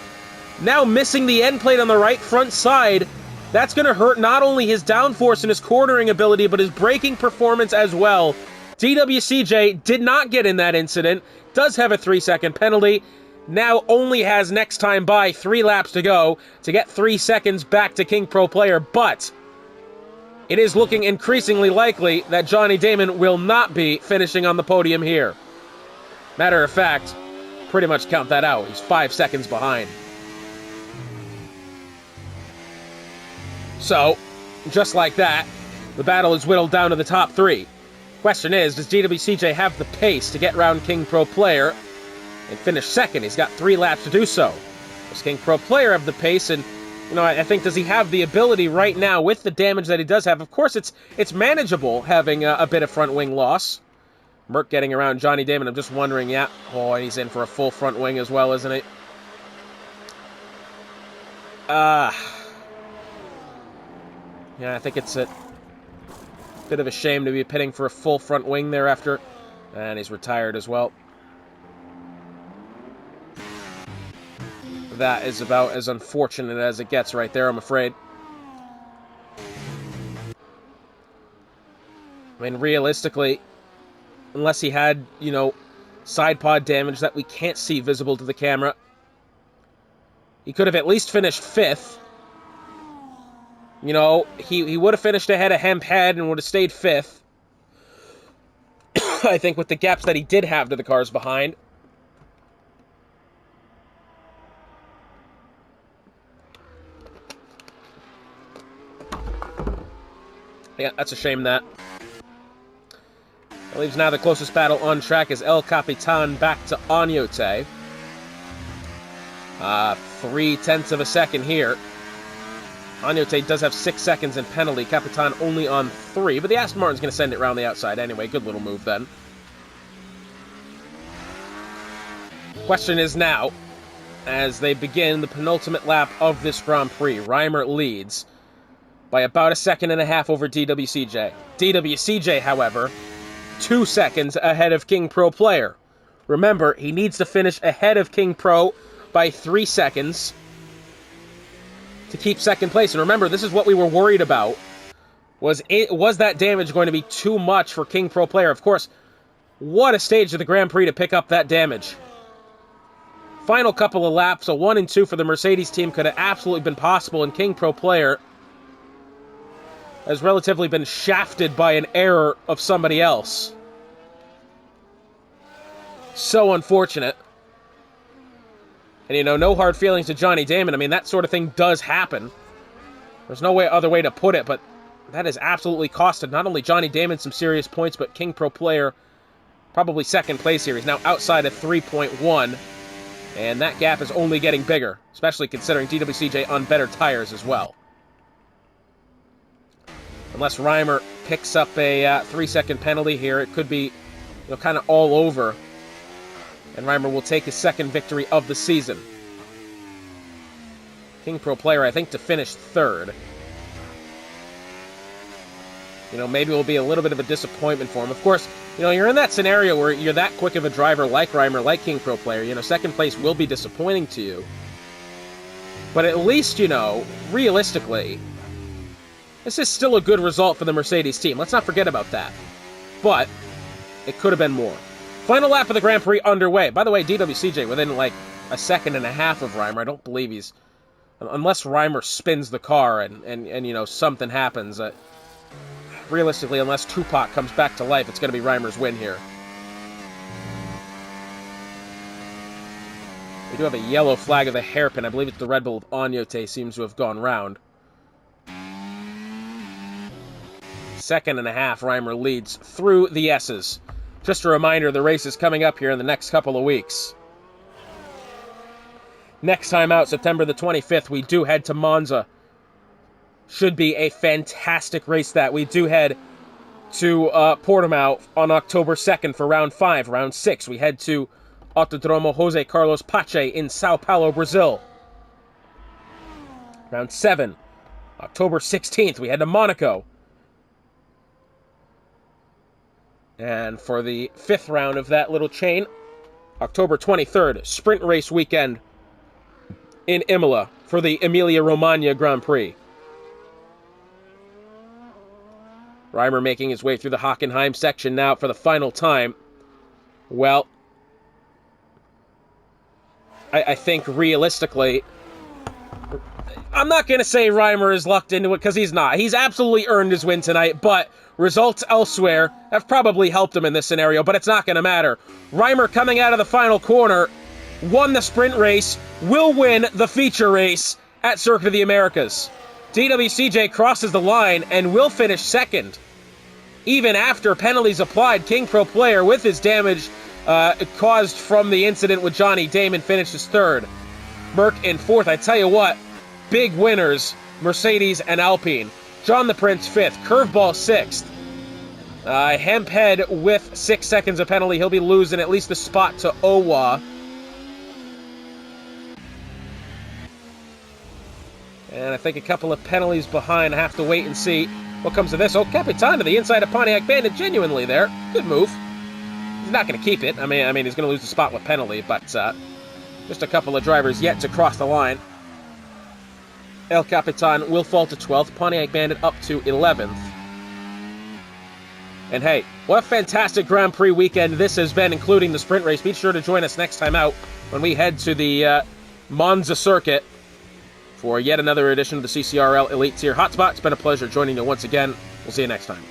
Now missing the end plate on the right front side. That's going to hurt not only his downforce and his cornering ability, but his braking performance as well. DWCJ did not get in that incident, does have a 3-second penalty, now only has next time by 3 laps to go to get 3 seconds back to King Pro Player, but it is looking increasingly likely that Johnny Damon will not be finishing on the podium here. Matter of fact, pretty much count that out. He's 5 seconds behind. So, just like that, the battle is whittled down to the top 3. Question is, does DWCJ have the pace to get round King Pro Player and finish second? He's got 3 laps to do so. Does King Pro Player have the pace? And, I think, does he have the ability right now with the damage that he does have? Of course, it's manageable having a bit of front wing loss. Merc getting around Johnny Damon, I'm just wondering, and he's in for a full front wing as well, isn't he? Yeah, I think it's a bit of a shame to be pitting for a full front wing there after. And he's retired as well. That is about as unfortunate as it gets right there, I'm afraid. I mean, realistically, unless he had, side pod damage that we can't see visible to the camera. He could have at least finished 5th. You know, he would have finished ahead of Hemphead and would have stayed 5th. I think with the gaps that he did have to the cars behind. Yeah, that's a shame that. That leaves now the closest battle on track is El Capitan back to Onyote. 0.3 of a second here. Onyote does have 6 seconds in penalty. Capitan only on 3, but the Aston Martin's going to send it around the outside anyway. Good little move then. Question is now, as they begin the penultimate lap of this Grand Prix, Reimer leads by about 1.5 seconds over DWCJ. DWCJ, however, 2 seconds ahead of King Pro Player. Remember, he needs to finish ahead of King Pro by 3 seconds to keep second place. And remember, this is what we were worried about. Was that damage going to be too much for King Pro Player? Of course, what a stage of the Grand Prix to pick up that damage. Final couple of laps, a 1 and 2 for the Mercedes team could have absolutely been possible, and King Pro Player has relatively been shafted by an error of somebody else. So unfortunate. And, you know, no hard feelings to Johnny Damon. I mean, that sort of thing does happen. There's no other way to put it, but that has absolutely costed not only Johnny Damon some serious points, but King Pro Player probably second place here. He's now outside of 3.1, and that gap is only getting bigger, especially considering DWCJ on better tires as well. Unless Reimer picks up a 3-second penalty here, it could be, you know, kind of all over. And Reimer will take his second victory of the season. King Pro Player, I think, to finish 3rd. You know, maybe it will be a little bit of a disappointment for him. Of course, you know, you're in that scenario where you're that quick of a driver like Reimer, like King Pro Player. You know, second place will be disappointing to you. But at least, you know, realistically, this is still a good result for the Mercedes team. Let's not forget about that. But it could have been more. Final lap of the Grand Prix underway. By the way, DWCJ within like 1.5 seconds of Reimer. I don't believe he's... Unless Reimer spins the car and you know, something happens. Realistically, unless Tupac comes back to life, it's going to be Reimer's win here. We do have a yellow flag of the hairpin. I believe it's the Red Bull of Onyote seems to have gone round. 1.5 seconds, Reimer leads through the S's. Just a reminder, the race is coming up here in the next couple of weeks. Next time out, September the 25th, we do head to Monza. Should be a fantastic race that. We do head to Portimao on October 2nd for round 5. Round 6, we head to Autodromo Jose Carlos Pache in Sao Paulo, Brazil. Round 7, October 16th, we head to Monaco. And for the 5th round of that little chain, October 23rd, sprint race weekend in Imola for the Emilia-Romagna Grand Prix. Reimer making his way through the Hockenheim section now for the final time. Well, I think realistically, I'm not going to say Reimer is lucked into it because he's not. He's absolutely earned his win tonight, but results elsewhere have probably helped him in this scenario, but it's not going to matter. Reimer coming out of the final corner, won the sprint race, will win the feature race at Circuit of the Americas. DWCJ crosses the line and will finish 2nd. Even after penalties applied, King Pro Player, with his damage caused from the incident with Johnny Damon, finishes 3rd. Merck in 4th. I tell you what, big winners, Mercedes and Alpine. John the Prince 5th, Curveball 6th. Hemphead with 6 seconds of penalty. He'll be losing at least the spot to Owa. And I think a couple of penalties behind. I have to wait and see what comes of this. Oh, Capitan to the inside of Pontiac Bandit, genuinely there. Good move. He's not going to keep it. I mean, he's going to lose the spot with penalty, but just a couple of drivers yet to cross the line. El Capitan will fall to 12th. Pontiac Bandit up to 11th. And hey, what a fantastic Grand Prix weekend this has been, including the sprint race. Be sure to join us next time out when we head to the Monza circuit for yet another edition of the CCRL Elite Tier Hotspot. It's been a pleasure joining you once again. We'll see you next time.